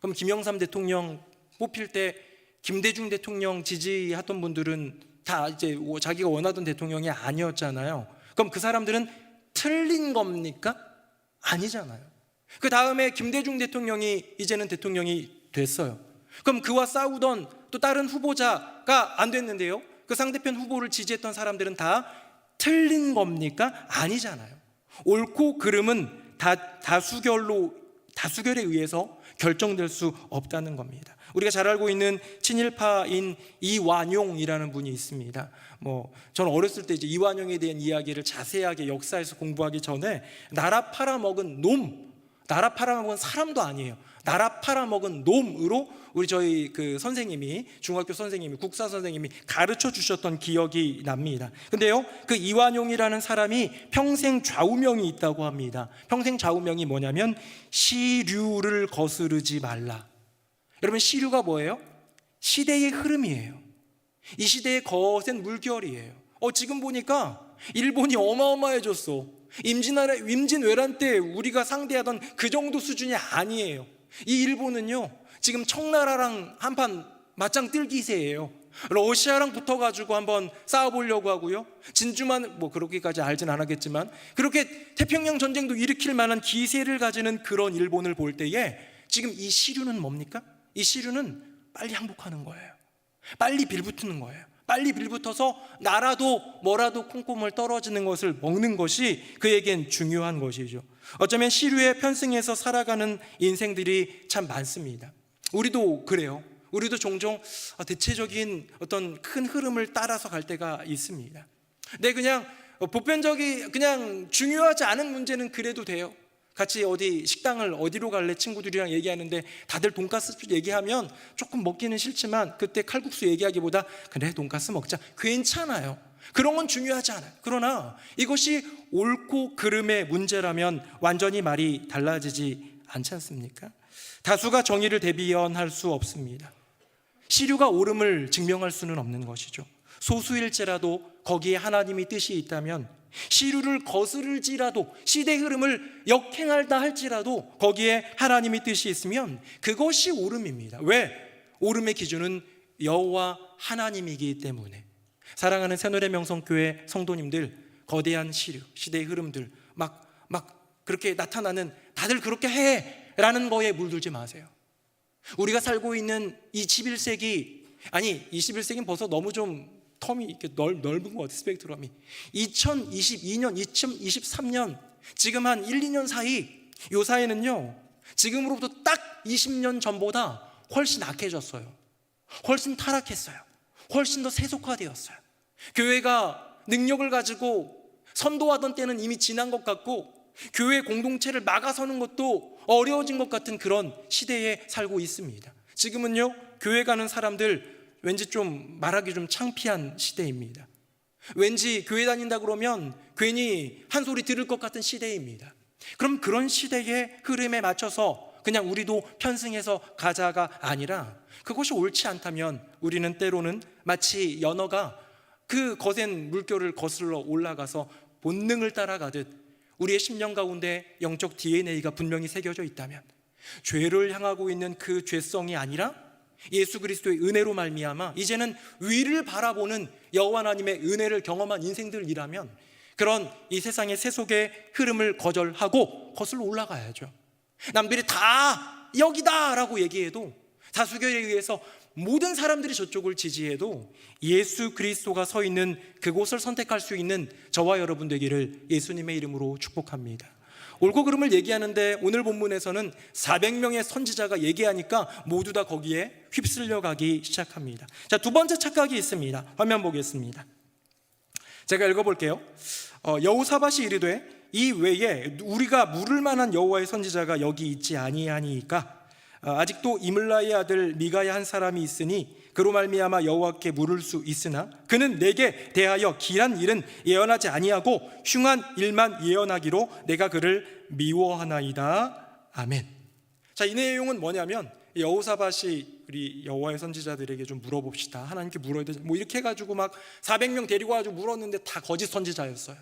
그럼 김영삼 대통령 뽑힐 때 김대중 대통령 지지하던 분들은 다 이제 자기가 원하던 대통령이 아니었잖아요. 그럼 그 사람들은 틀린 겁니까? 아니잖아요. 그 다음에 김대중 대통령이 이제는 대통령이 됐어요. 그럼 그와 싸우던 또 다른 후보자가 안 됐는데요, 그 상대편 후보를 지지했던 사람들은 다 틀린 겁니까? 아니잖아요. 옳고 그름은 다수결에 의해서 결정될 수 없다는 겁니다. 우리가 잘 알고 있는 친일파인 이완용이라는 분이 있습니다. 저는 어렸을 때 이제 이완용에 대한 이야기를 자세하게 역사에서 공부하기 전에 나라 팔아먹은 놈, 나라 팔아먹은 사람도 아니에요, 나라 팔아먹은 놈으로 우리 저희 선생님이, 중학교 선생님이, 국사 선생님이 가르쳐 주셨던 기억이 납니다. 근데요, 그 이완용이라는 사람이 평생 좌우명이 있다고 합니다. 평생 좌우명이 뭐냐면 시류를 거스르지 말라. 여러분, 시류가 뭐예요? 시대의 흐름이에요. 이 시대의 거센 물결이에요. 지금 보니까 일본이 어마어마해졌어. 임진왜란 때 우리가 상대하던 그 정도 수준이 아니에요. 이 일본은요, 지금 청나라랑 한판 맞짱 뜰 기세예요. 러시아랑 붙어가지고 한번 싸워보려고 하고요, 진주만 그렇게까지 알진 않았겠지만 그렇게 태평양 전쟁도 일으킬 만한 기세를 가지는 그런 일본을 볼 때에 지금 이 시류는 뭡니까? 이 시류는 빨리 항복하는 거예요. 빨리 빌붙는 거예요. 빨리 빌붙어서 나라도 뭐라도 콩고물 떨어지는 것을 먹는 것이 그에겐 중요한 것이죠. 어쩌면 시류에 편승해서 살아가는 인생들이 참 많습니다. 우리도 그래요. 우리도 종종 대체적인 어떤 큰 흐름을 따라서 갈 때가 있습니다. 그냥 보편적이 그냥 중요하지 않은 문제는 그래도 돼요. 같이 어디 식당을 어디로 갈래 친구들이랑 얘기하는데 다들 돈가스 얘기하면 조금 먹기는 싫지만 그때 칼국수 얘기하기보다 그래 돈가스 먹자, 괜찮아요. 그런 건 중요하지 않아요. 그러나 이것이 옳고 그름의 문제라면 완전히 말이 달라지지 않지 않습니까? 다수가 정의를 대변할 수 없습니다. 시류가 옳음을 증명할 수는 없는 것이죠. 소수일지라도 거기에 하나님의 뜻이 있다면, 시류를 거스를지라도 시대 흐름을 역행할다 할지라도 거기에 하나님의 뜻이 있으면 그것이 옳음입니다. 왜? 옳음의 기준은 여호와 하나님이기 때문에. 사랑하는 새노래 명성교회 성도님들, 거대한 시류, 시대의 흐름들 막 그렇게 나타나는, 다들 그렇게 해 라는 거에 물들지 마세요. 우리가 살고 있는 이 21세기, 아니 21세기는 벌써 너무 좀 텀이 이렇게 넓은 것 같아요. 스펙트럼이 2022년, 2023년 지금 한 1, 2년 사이, 요 사이는요 지금으로부터 딱 20년 전보다 훨씬 악해졌어요. 훨씬 타락했어요. 훨씬 더 세속화되었어요. 교회가 능력을 가지고 선도하던 때는 이미 지난 것 같고, 교회 공동체를 막아서는 것도 어려워진 것 같은 그런 시대에 살고 있습니다. 지금은요 교회 가는 사람들 왠지 좀 말하기 좀 창피한 시대입니다. 왠지 교회 다닌다 그러면 괜히 한 소리 들을 것 같은 시대입니다. 그럼 그런 시대의 흐름에 맞춰서 그냥 우리도 편승해서 가자가 아니라, 그것이 옳지 않다면 우리는 때로는 마치 연어가 그 거센 물결을 거슬러 올라가서 본능을 따라가듯 우리의 심령 가운데 영적 DNA가 분명히 새겨져 있다면, 죄를 향하고 있는 그 죄성이 아니라 예수 그리스도의 은혜로 말미암아 이제는 위를 바라보는 여호와 하나님의 은혜를 경험한 인생들이라면, 그런 이 세상의 세속의 흐름을 거절하고 거슬러 올라가야죠. 남들이 다 여기다 라고 얘기해도, 다수결에 의해서 모든 사람들이 저쪽을 지지해도 예수 그리스도가 서 있는 그곳을 선택할 수 있는 저와 여러분 되기를 예수님의 이름으로 축복합니다. 옳고 그름을 얘기하는데 오늘 본문에서는 400명의 선지자가 얘기하니까 모두 다 거기에 휩쓸려 가기 시작합니다. 자, 두 번째 착각이 있습니다. 화면 보겠습니다. 제가 읽어볼게요. 여호사밧이 이르되 이 외에 우리가 물을 만한 여호와의 선지자가 여기 있지 아니하니까 아직도 이물라의 아들 미가야 한 사람이 있으니 그로 말미암아 여호와께 물을 수 있으나 그는 내게 대하여 길한 일은 예언하지 아니하고 흉한 일만 예언하기로 내가 그를 미워하나이다. 아멘. 자, 이 내용은 뭐냐면, 여호사밧이 우리 여호와의 선지자들에게 좀 물어봅시다, 하나님께 물어야 되지 뭐 이렇게 해가지고 막 400명 데리고 와가지고 물었는데 다 거짓 선지자였어요.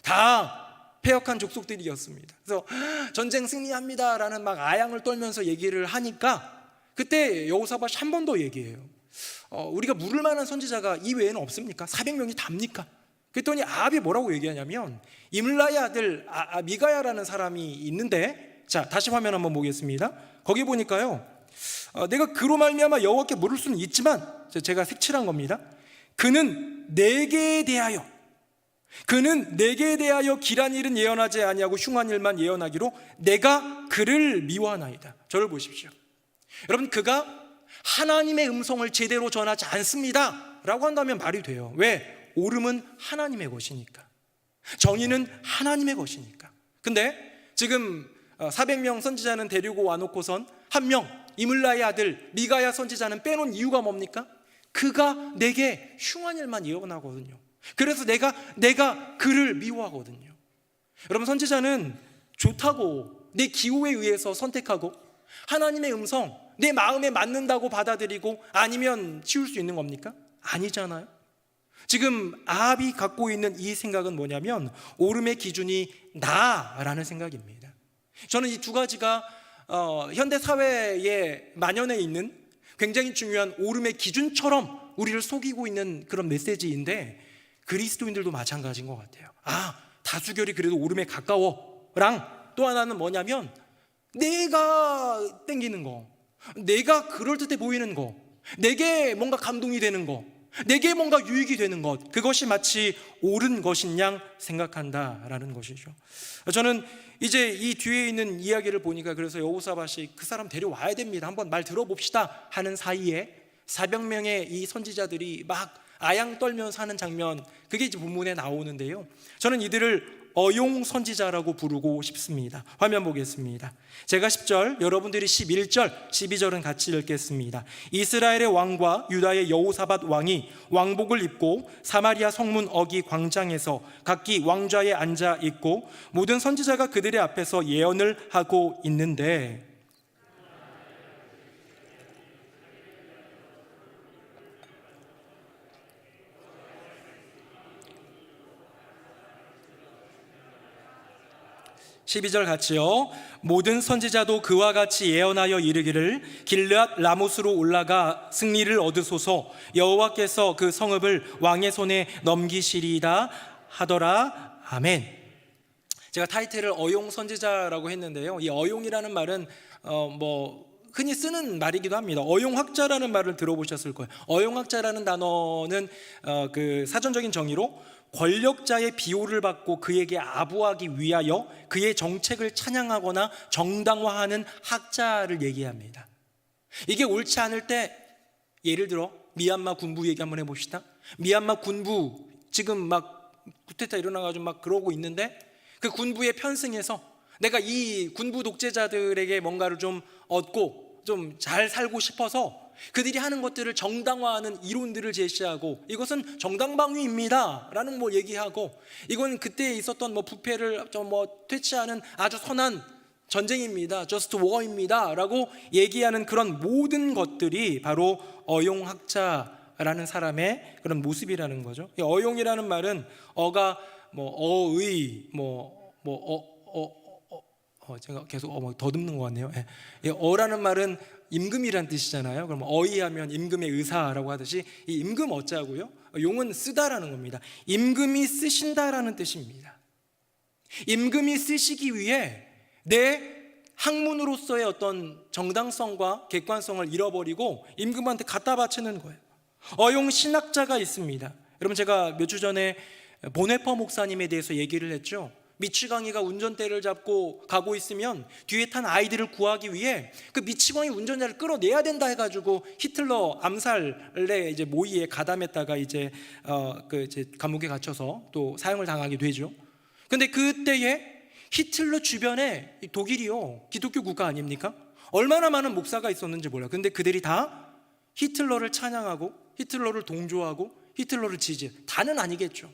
다 패역한 족속들이었습니다. 그래서 전쟁 승리합니다 라는 막 아양을 떨면서 얘기를 하니까 그때 여호사밧이 한 번 더 얘기해요. 우리가 물을 만한 선지자가 이 외에는 없습니까? 400명이 답니까? 그랬더니 아합이 뭐라고 얘기하냐면, 이물라의 아들 미가야라는 사람이 있는데, 자, 다시 화면 한번 보겠습니다. 거기 보니까요, 내가 그로 말미암아 여호와께 물을 수는 있지만, 제가 색칠한 겁니다. 그는 내게 대하여 길한 일은 예언하지 아니하고 흉한 일만 예언하기로 내가 그를 미워하나이다. 저를 보십시오. 여러분, 그가 하나님의 음성을 제대로 전하지 않습니다 라고 한다면 말이 돼요. 왜? 옳음은 하나님의 것이니까, 정의는 하나님의 것이니까. 근데 지금 400명 선지자는 데리고 와놓고선 한 명, 이물라의 아들 미가야 선지자는 빼놓은 이유가 뭡니까? 그가 내게 흉한 일만 예언하거든요. 그래서 내가 그를 미워하거든요. 여러분, 선지자는 좋다고 내 기호에 의해서 선택하고 하나님의 음성 내 마음에 맞는다고 받아들이고 아니면 치울 수 있는 겁니까? 아니잖아요. 지금 아합이 갖고 있는 이 생각은 뭐냐면, 옳음의 기준이 나라는 생각입니다. 저는 이 두 가지가 현대 사회에 만연해 있는 굉장히 중요한 옳음의 기준처럼 우리를 속이고 있는 그런 메시지인데, 그리스도인들도 마찬가지인 것 같아요. 다수결이 그래도 옳음에 가까워랑 또 하나는 뭐냐면, 내가 땡기는 거, 내가 그럴듯해 보이는 거, 내게 뭔가 감동이 되는 거, 내게 뭔가 유익이 되는 것, 그것이 마치 옳은 것인 양 생각한다라는 것이죠. 저는 이제 이 뒤에 있는 이야기를 보니까, 그래서 여호사밧이 그 사람 데려와야 됩니다, 한번 말 들어봅시다 하는 사이에 400명의 이 선지자들이 막 아양 떨면서 하는 장면, 그게 이제 본문에 나오는데요, 저는 이들을 어용 선지자라고 부르고 싶습니다. 화면 보겠습니다. 제가 10절, 여러분들이 11절, 12절은 같이 읽겠습니다. 이스라엘의 왕과 유다의 여호사밧 왕이 왕복을 입고 사마리아 성문 어기 광장에서 각기 왕좌에 앉아 있고 모든 선지자가 그들의 앞에서 예언을 하고 있는데, 12절 같이요. 모든 선지자도 그와 같이 예언하여 이르기를 길르앗 라못으로 올라가 승리를 얻으소서, 여호와께서 그 성읍을 왕의 손에 넘기시리이다 하더라. 아멘. 제가 타이틀을 어용 선지자라고 했는데요, 이 어용이라는 말은 흔히 쓰는 말이기도 합니다. 어용학자라는 말을 들어보셨을 거예요. 어용학자라는 단어는 그 사전적인 정의로 권력자의 비호를 받고 그에게 아부하기 위하여 그의 정책을 찬양하거나 정당화하는 학자를 얘기합니다. 이게 옳지 않을 때, 예를 들어 미얀마 군부 얘기 한번 해봅시다. 미얀마 군부 지금 막 쿠데타 일어나가지고 막 그러고 있는데, 그 군부에 편승해서 내가 이 군부 독재자들에게 뭔가를 좀 얻고 좀 잘 살고 싶어서 그들이 하는 것들을 정당화하는 이론들을 제시하고, 이것은 정당방위입니다 라는 뭘 얘기하고, 이건 그때 있었던 부패를 퇴치하는 아주 선한 전쟁입니다, just war입니다 라고 얘기하는 그런 모든 것들이 바로 어용학자라는 사람의 그런 모습이라는 거죠. 어용이라는 말은 어가 어의 제가 계속 더듬는 것 같네요. 예, 어라는 말은 임금이란 뜻이잖아요. 그럼 어이하면 임금의 의사라고 하듯이 이 임금 어자고요. 용은 쓰다라는 겁니다. 임금이 쓰신다라는 뜻입니다. 임금이 쓰시기 위해 내 학문으로서의 어떤 정당성과 객관성을 잃어버리고 임금한테 갖다 바치는 거예요. 어용 신학자가 있습니다. 여러분, 제가 몇 주 전에 보네퍼 목사님에 대해서 얘기를 했죠. 미치광이가 운전대를 잡고 가고 있으면 뒤에 탄 아이들을 구하기 위해 그 미치광이 운전자를 끌어내야 된다 해가지고 히틀러 암살의 이제 모의에 가담했다가 이제 감옥에 갇혀서 또 사형을 당하게 되죠. 근데 그때에 히틀러 주변에 독일이요, 기독교 국가 아닙니까? 얼마나 많은 목사가 있었는지 몰라요. 근데 그들이 다 히틀러를 찬양하고 히틀러를 동조하고 히틀러를 지지해. 다는 아니겠죠.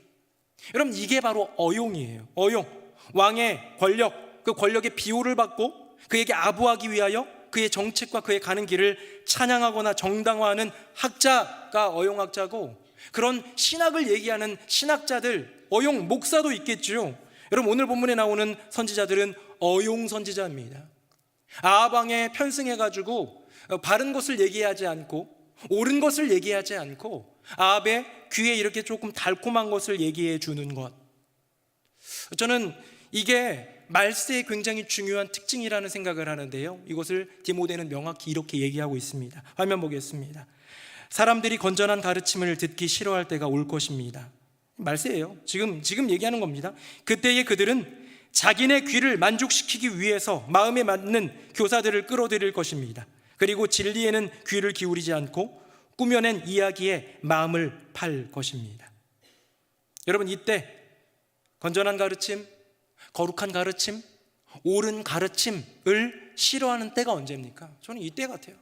여러분, 이게 바로 어용이에요. 어용, 왕의 권력, 그 권력의 비호를 받고 그에게 아부하기 위하여 그의 정책과 그의 가는 길을 찬양하거나 정당화하는 학자가 어용학자고, 그런 신학을 얘기하는 신학자들, 어용 목사도 있겠죠. 여러분, 오늘 본문에 나오는 선지자들은 어용 선지자입니다. 아합 왕에 편승해가지고 바른 것을 얘기하지 않고 옳은 것을 얘기하지 않고 아합의 귀에 이렇게 조금 달콤한 것을 얘기해 주는 것, 저는 이게 말세의 굉장히 중요한 특징이라는 생각을 하는데요. 이것을 디모데는 명확히 이렇게 얘기하고 있습니다. 화면 보겠습니다. 사람들이 건전한 가르침을 듣기 싫어할 때가 올 것입니다. 말세예요. 지금 얘기하는 겁니다. 그때에 그들은 자기네 귀를 만족시키기 위해서 마음에 맞는 교사들을 끌어들일 것입니다. 그리고 진리에는 귀를 기울이지 않고 꾸며낸 이야기에 마음을 팔 것입니다. 여러분, 이때 건전한 가르침, 거룩한 가르침, 옳은 가르침을 싫어하는 때가 언제입니까? 저는 이때 같아요.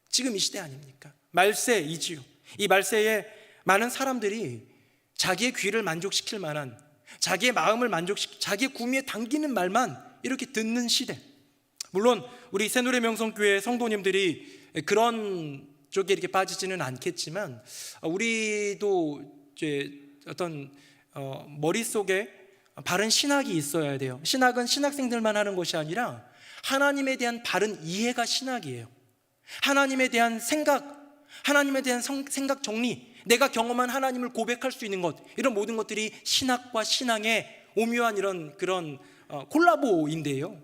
지금 이 시대 아닙니까? 말세이지요. 이 말세에 많은 사람들이 자기의 귀를 만족시킬 만한, 자기의 마음을 자기의 구미에 당기는 말만 이렇게 듣는 시대. 물론 우리 새누리 명성교회 성도님들이 그런 쪽에 이렇게 빠지지는 않겠지만, 우리도 이제 어떤 머릿속에 바른 신학이 있어야 돼요. 신학은 신학생들만 하는 것이 아니라 하나님에 대한 바른 이해가 신학이에요. 하나님에 대한 생각, 하나님에 대한 생각 정리, 내가 경험한 하나님을 고백할 수 있는 것, 이런 모든 것들이 신학과 신앙의 오묘한 그런 콜라보인데요.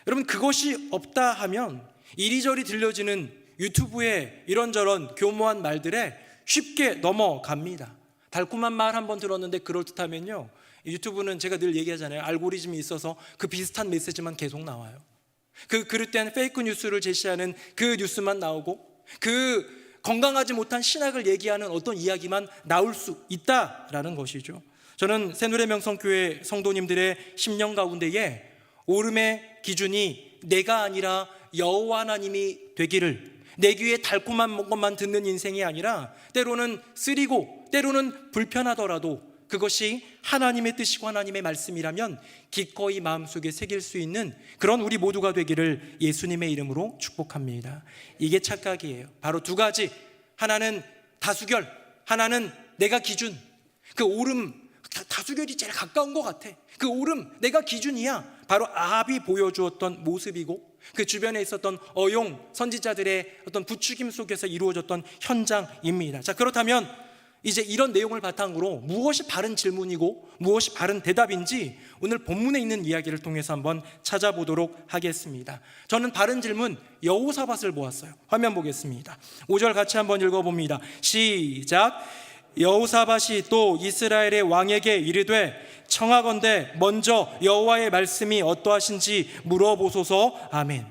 여러분, 그것이 없다 하면 이리저리 들려지는 유튜브에 이런저런 교모한 말들에 쉽게 넘어갑니다. 달콤한 말 한번 들었는데 그럴듯하면요, 유튜브는 제가 늘 얘기하잖아요. 알고리즘이 있어서 그 비슷한 메시지만 계속 나와요. 그릇된 페이크 뉴스를 제시하는 그 뉴스만 나오고, 그 건강하지 못한 신학을 얘기하는 어떤 이야기만 나올 수 있다라는 것이죠. 저는 새누리 명성교회 성도님들의 심령 가운데에 옳음의 기준이 내가 아니라 여호와 하나님이 되기를, 내 귀에 달콤한 것만 듣는 인생이 아니라 때로는 쓰리고 때로는 불편하더라도 그것이 하나님의 뜻이고 하나님의 말씀이라면 기꺼이 마음속에 새길 수 있는 그런 우리 모두가 되기를 예수님의 이름으로 축복합니다. 이게 착각이에요. 바로 두 가지, 하나는 다수결, 하나는 내가 기준. 그 옳음, 다수결이 제일 가까운 것 같아. 그 옳음, 내가 기준이야. 바로 아합이 보여주었던 모습이고, 그 주변에 있었던 어용 선지자들의 어떤 부추김 속에서 이루어졌던 현장입니다. 자, 그렇다면 이제 이런 내용을 바탕으로 무엇이 바른 질문이고 무엇이 바른 대답인지 오늘 본문에 있는 이야기를 통해서 한번 찾아보도록 하겠습니다. 저는 바른 질문 여호사밧을 보았어요. 화면 보겠습니다. 5절 같이 한번 읽어봅니다. 시작. 여호사밧이 또 이스라엘의 왕에게 이르되 청하건대 먼저 여호와의 말씀이 어떠하신지 물어보소서. 아멘.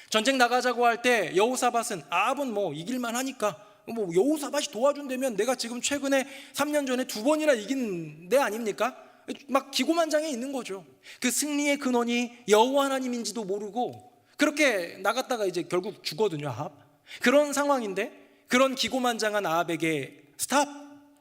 전쟁 나가자고 할 때 여호사밧은 아합은 이길만 하니까 여호사밧이 도와준다면 내가 지금 최근에 3년 전에 2번이나 이긴 데 아닙니까? 막 기고만장해 있는 거죠. 그 승리의 근원이 여호와 하나님인지도 모르고 그렇게 나갔다가 이제 결국 죽거든요, 아합. 그런 상황인데 그런 기고만장한 아합에게 스탑!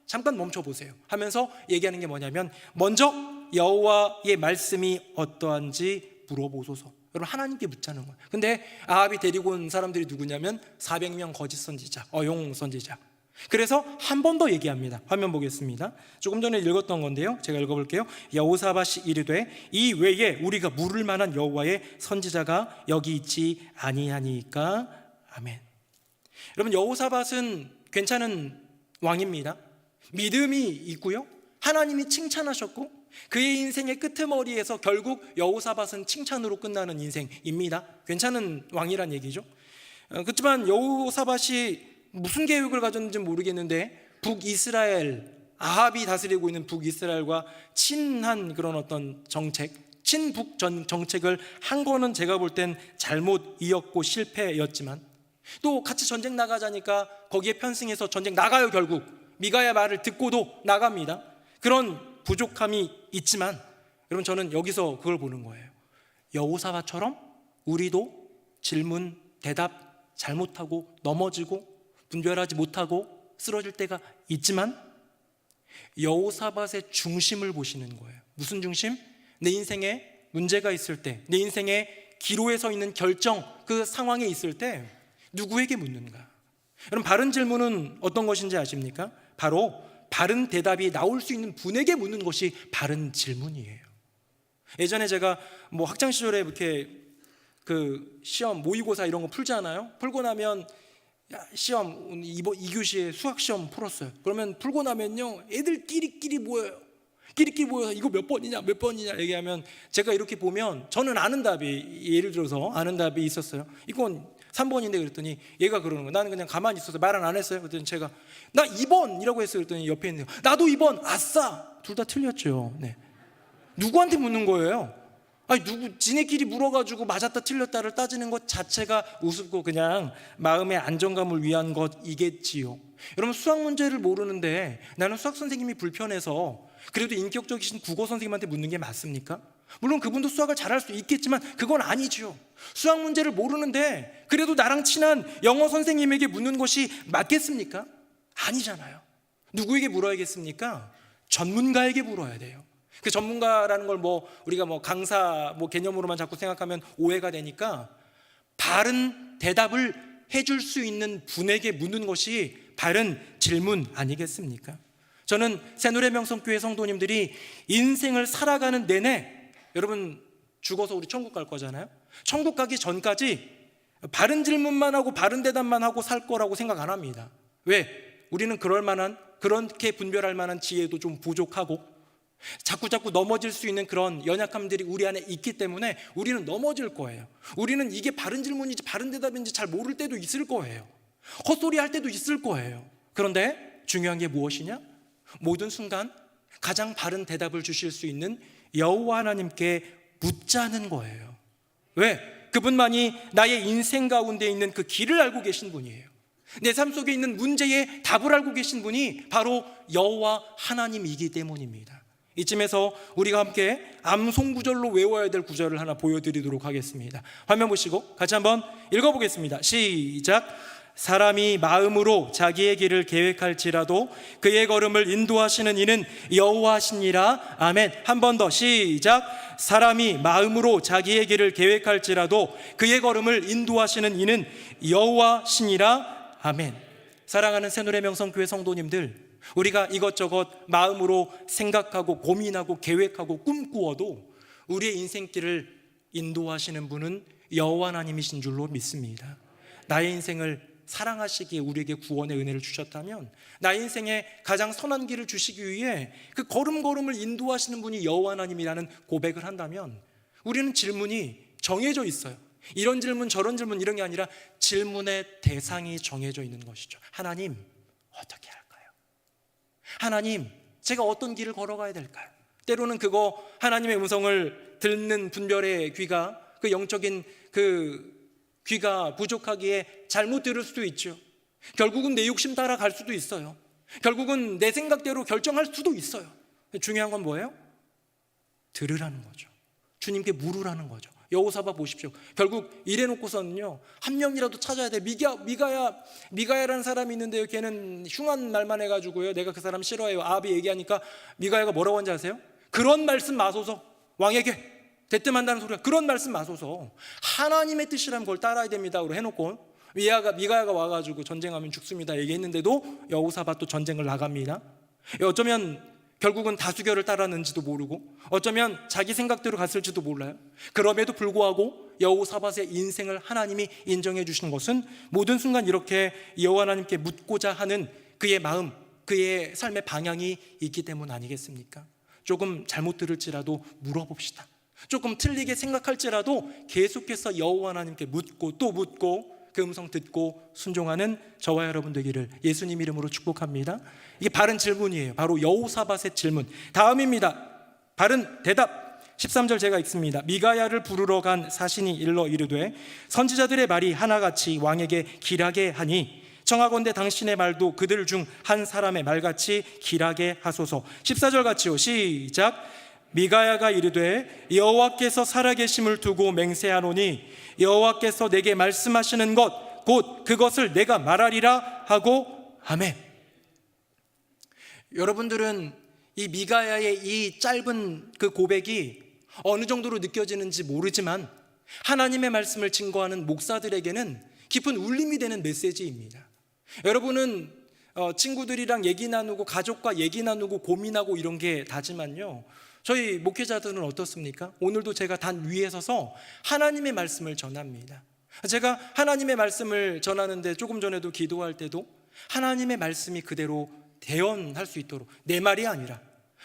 잠깐 멈춰보세요 하면서 얘기하는 게 뭐냐면, 먼저 여호와의 말씀이 어떠한지 물어보소서. 여러분, 하나님께 묻자는 거예요. 근데 아합이 데리고 온 사람들이 누구냐면 400명 거짓 선지자, 어용 선지자. 그래서 한 번 더 얘기합니다. 화면 보겠습니다. 조금 전에 읽었던 건데요, 제가 읽어볼게요. 여호사밧이 이르되 이 외에 우리가 물을 만한 여호와의 선지자가 여기 있지 아니하니까. 아멘. 여러분, 여호사밧은 괜찮은 왕입니다. 믿음이 있고요, 하나님이 칭찬하셨고, 그의 인생의 끄트머리에서 결국 여호사밧은 칭찬으로 끝나는 인생입니다. 괜찮은 왕이란 얘기죠. 그렇지만 여호사밧이 무슨 계획을 가졌는지 모르겠는데 북이스라엘, 아합이 다스리고 있는 북이스라엘과 친한 그런 어떤 정책, 친북 정책을 한 거는 제가 볼 땐 잘못이었고 실패였지만, 또 같이 전쟁 나가자니까 거기에 편승해서 전쟁 나가요. 결국 미가야 말을 듣고도 나갑니다. 그런 부족함이 있지만 여러분, 저는 여기서 그걸 보는 거예요. 여호사밧처럼 우리도 질문, 대답 잘못하고 넘어지고 분별하지 못하고 쓰러질 때가 있지만, 여호사밧의 중심을 보시는 거예요. 무슨 중심? 내 인생에 문제가 있을 때, 내 인생에 기로에 서 있는 결정, 그 상황에 있을 때 누구에게 묻는가? 여러분, 바른 질문은 어떤 것인지 아십니까? 바로 바른 대답이 나올 수 있는 분에게 묻는 것이 바른 질문이에요. 예전에 제가 학창 시절에 이렇게 그 시험 모의고사 이런 거 풀잖아요. 풀고 나면 시험 이번 2교시에 수학 시험 풀었어요. 그러면 풀고 나면요, 애들끼리끼리 모여요. 끼리끼리 모여서 이거 몇 번이냐 얘기하면, 제가 이렇게 보면 저는 아는 답이, 예를 들어서 아는 답이 있었어요. 이건 3번인데 그랬더니 얘가 그러는 거예요. 나는 그냥 가만히 있어서 말은 안 했어요. 그랬더니 제가 나 2번이라고 했어요. 그랬더니 옆에 있는 거 나도 2번. 아싸, 둘 다 틀렸죠. 네. 누구한테 묻는 거예요? 아니, 지네끼리 물어가지고 맞았다 틀렸다를 따지는 것 자체가 우습고 그냥 마음의 안정감을 위한 것이겠지요. 여러분, 수학 문제를 모르는데 나는 수학 선생님이 불편해서 그래도 인격적이신 국어 선생님한테 묻는 게 맞습니까? 물론 그분도 수학을 잘할 수 있겠지만 그건 아니죠. 수학 문제를 모르는데 그래도 나랑 친한 영어 선생님에게 묻는 것이 맞겠습니까? 아니잖아요. 누구에게 물어야겠습니까? 전문가에게 물어야 돼요. 그 전문가라는 걸 우리가 강사 개념으로만 자꾸 생각하면 오해가 되니까, 바른 대답을 해줄 수 있는 분에게 묻는 것이 바른 질문 아니겠습니까? 저는 새누리명성교회 성도님들이 인생을 살아가는 내내, 여러분 죽어서 우리 천국 갈 거잖아요. 천국 가기 전까지 바른 질문만 하고 바른 대답만 하고 살 거라고 생각 안 합니다. 왜? 우리는 그럴 만한, 그렇게 분별할 만한 지혜도 좀 부족하고 자꾸 넘어질 수 있는 그런 연약함들이 우리 안에 있기 때문에 우리는 넘어질 거예요. 우리는 이게 바른 질문인지 바른 대답인지 잘 모를 때도 있을 거예요. 헛소리 할 때도 있을 거예요. 그런데 중요한 게 무엇이냐? 모든 순간 가장 바른 대답을 주실 수 있는 여호와 하나님께 묻자는 거예요. 왜? 그분만이 나의 인생 가운데 있는 그 길을 알고 계신 분이에요. 내 삶 속에 있는 문제의 답을 알고 계신 분이 바로 여호와 하나님이기 때문입니다. 이쯤에서 우리가 함께 암송구절로 외워야 될 구절을 하나 보여드리도록 하겠습니다. 화면 보시고 같이 한번 읽어보겠습니다. 시작. 사람이 마음으로 자기의 길을 계획할지라도 그의 걸음을 인도하시는 이는 여호와시니라. 아멘. 한 번 더 시작. 사람이 마음으로 자기의 길을 계획할지라도 그의 걸음을 인도하시는 이는 여호와시니라. 아멘. 사랑하는 새누리명성교회 성도님들, 우리가 이것저것 마음으로 생각하고 고민하고 계획하고 꿈꾸어도 우리의 인생길을 인도하시는 분은 여호와 하나님이신 줄로 믿습니다. 나의 인생을 사랑하시기에 우리에게 구원의 은혜를 주셨다면, 나의 인생에 가장 선한 길을 주시기 위해 그 걸음걸음을 인도하시는 분이 여호와 하나님이라는 고백을 한다면, 우리는 질문이 정해져 있어요. 이런 질문 저런 질문 이런 게 아니라 질문의 대상이 정해져 있는 것이죠. 하나님, 어떻게 할까요? 하나님, 제가 어떤 길을 걸어가야 될까요? 때로는 그거 하나님의 음성을 듣는 분별의 귀가, 그 영적인 그 귀가 부족하기에 잘못 들을 수도 있죠. 결국은 내 욕심 따라 갈 수도 있어요. 결국은 내 생각대로 결정할 수도 있어요. 중요한 건 뭐예요? 들으라는 거죠. 주님께 물으라는 거죠. 여호사밧 보십시오. 결국 이래놓고서는요, 한 명이라도 찾아야 돼. 미가야라는 사람이 있는데요, 걔는 흉한 말만 해가지고요, 내가 그 사람 싫어해요. 아합이 얘기하니까 미가야가 뭐라고 하는지 아세요? 그런 말씀 마소서. 왕에게 대뜸한다는 소리가 그런 말씀 마소서. 하나님의 뜻이라면 그걸 따라야 됩니다. 그걸 해놓고 미가야가 와가지고 전쟁하면 죽습니다 얘기했는데도 여호사밧도 전쟁을 나갑니다. 어쩌면 결국은 다수결을 따랐는지도 모르고 어쩌면 자기 생각대로 갔을지도 몰라요. 그럼에도 불구하고 여호사밧의 인생을 하나님이 인정해 주신 것은 모든 순간 이렇게 여호와 하나님께 묻고자 하는 그의 마음, 그의 삶의 방향이 있기 때문 아니겠습니까? 조금 잘못 들을지라도 물어봅시다. 조금 틀리게 생각할지라도 계속해서 여호와 하나님께 묻고 또 묻고 그 음성 듣고 순종하는 저와 여러분 되기를 예수님 이름으로 축복합니다. 이게 바른 질문이에요. 바로 여호사밧의 질문. 다음입니다. 바른 대답. 13절 제가 읽습니다. 미가야를 부르러 간 사신이 일러 이르되 선지자들의 말이 하나같이 왕에게 길하게 하니 청하건대 당신의 말도 그들 중 한 사람의 말같이 길하게 하소서. 14절 같이요. 시작. 미가야가 이르되 여호와께서 살아계심을 두고 맹세하노니 여호와께서 내게 말씀하시는 것 곧 그것을 내가 말하리라 하고 아멘. 여러분들은 이 미가야의 이 짧은 그 고백이 어느 정도로 느껴지는지 모르지만 하나님의 말씀을 증거하는 목사들에게는 깊은 울림이 되는 메시지입니다. 여러분은 친구들이랑 얘기 나누고 가족과 얘기 나누고 고민하고 이런 게 다지만요, 저희 목회자들은 어떻습니까? 오늘도 제가 단 위에 서서 하나님의 말씀을 전합니다. 제가 하나님의 말씀을 전하는데 조금 전에도 기도할 때도 하나님의 말씀이 그대로 대언할 수 있도록 내 말이 아니라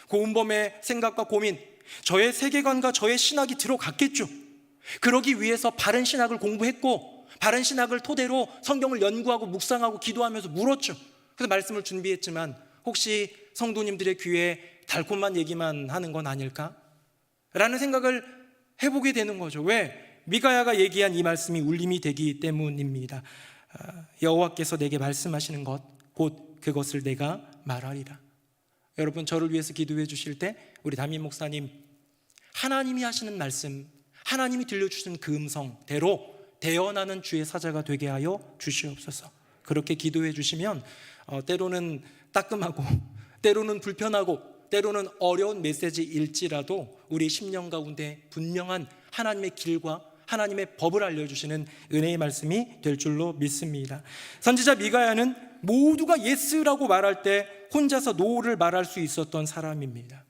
고은범의 생각과 고민, 저의 세계관과 저의 신학이 들어갔겠죠. 그러기 위해서 바른 신학을 공부했고 바른 신학을 토대로 성경을 연구하고 묵상하고 기도하면서 물었죠. 그래서 말씀을 준비했지만 혹시 성도님들의 귀에 달콤한 얘기만 하는 건 아닐까? 라는 생각을 해보게 되는 거죠. 왜? 미가야가 얘기한 이 말씀이 울림이 되기 때문입니다. 여호와께서 내게 말씀하시는 것 곧 그것을 내가 말하리라. 여러분, 저를 위해서 기도해 주실 때 우리 담임 목사님, 하나님이 하시는 말씀, 하나님이 들려주신 그 음성대로 대언하는 주의 사자가 되게 하여 주시옵소서. 그렇게 기도해 주시면 때로는 따끔하고 때로는 불편하고 때로는 어려운 메시지일지라도 우리 심령 가운데 분명한 하나님의 길과 하나님의 법을 알려주시는 은혜의 말씀이 될 줄로 믿습니다. 선지자 미가야는 모두가 예스라고 말할 때 혼자서 노를 말할 수 있었던 사람입니다.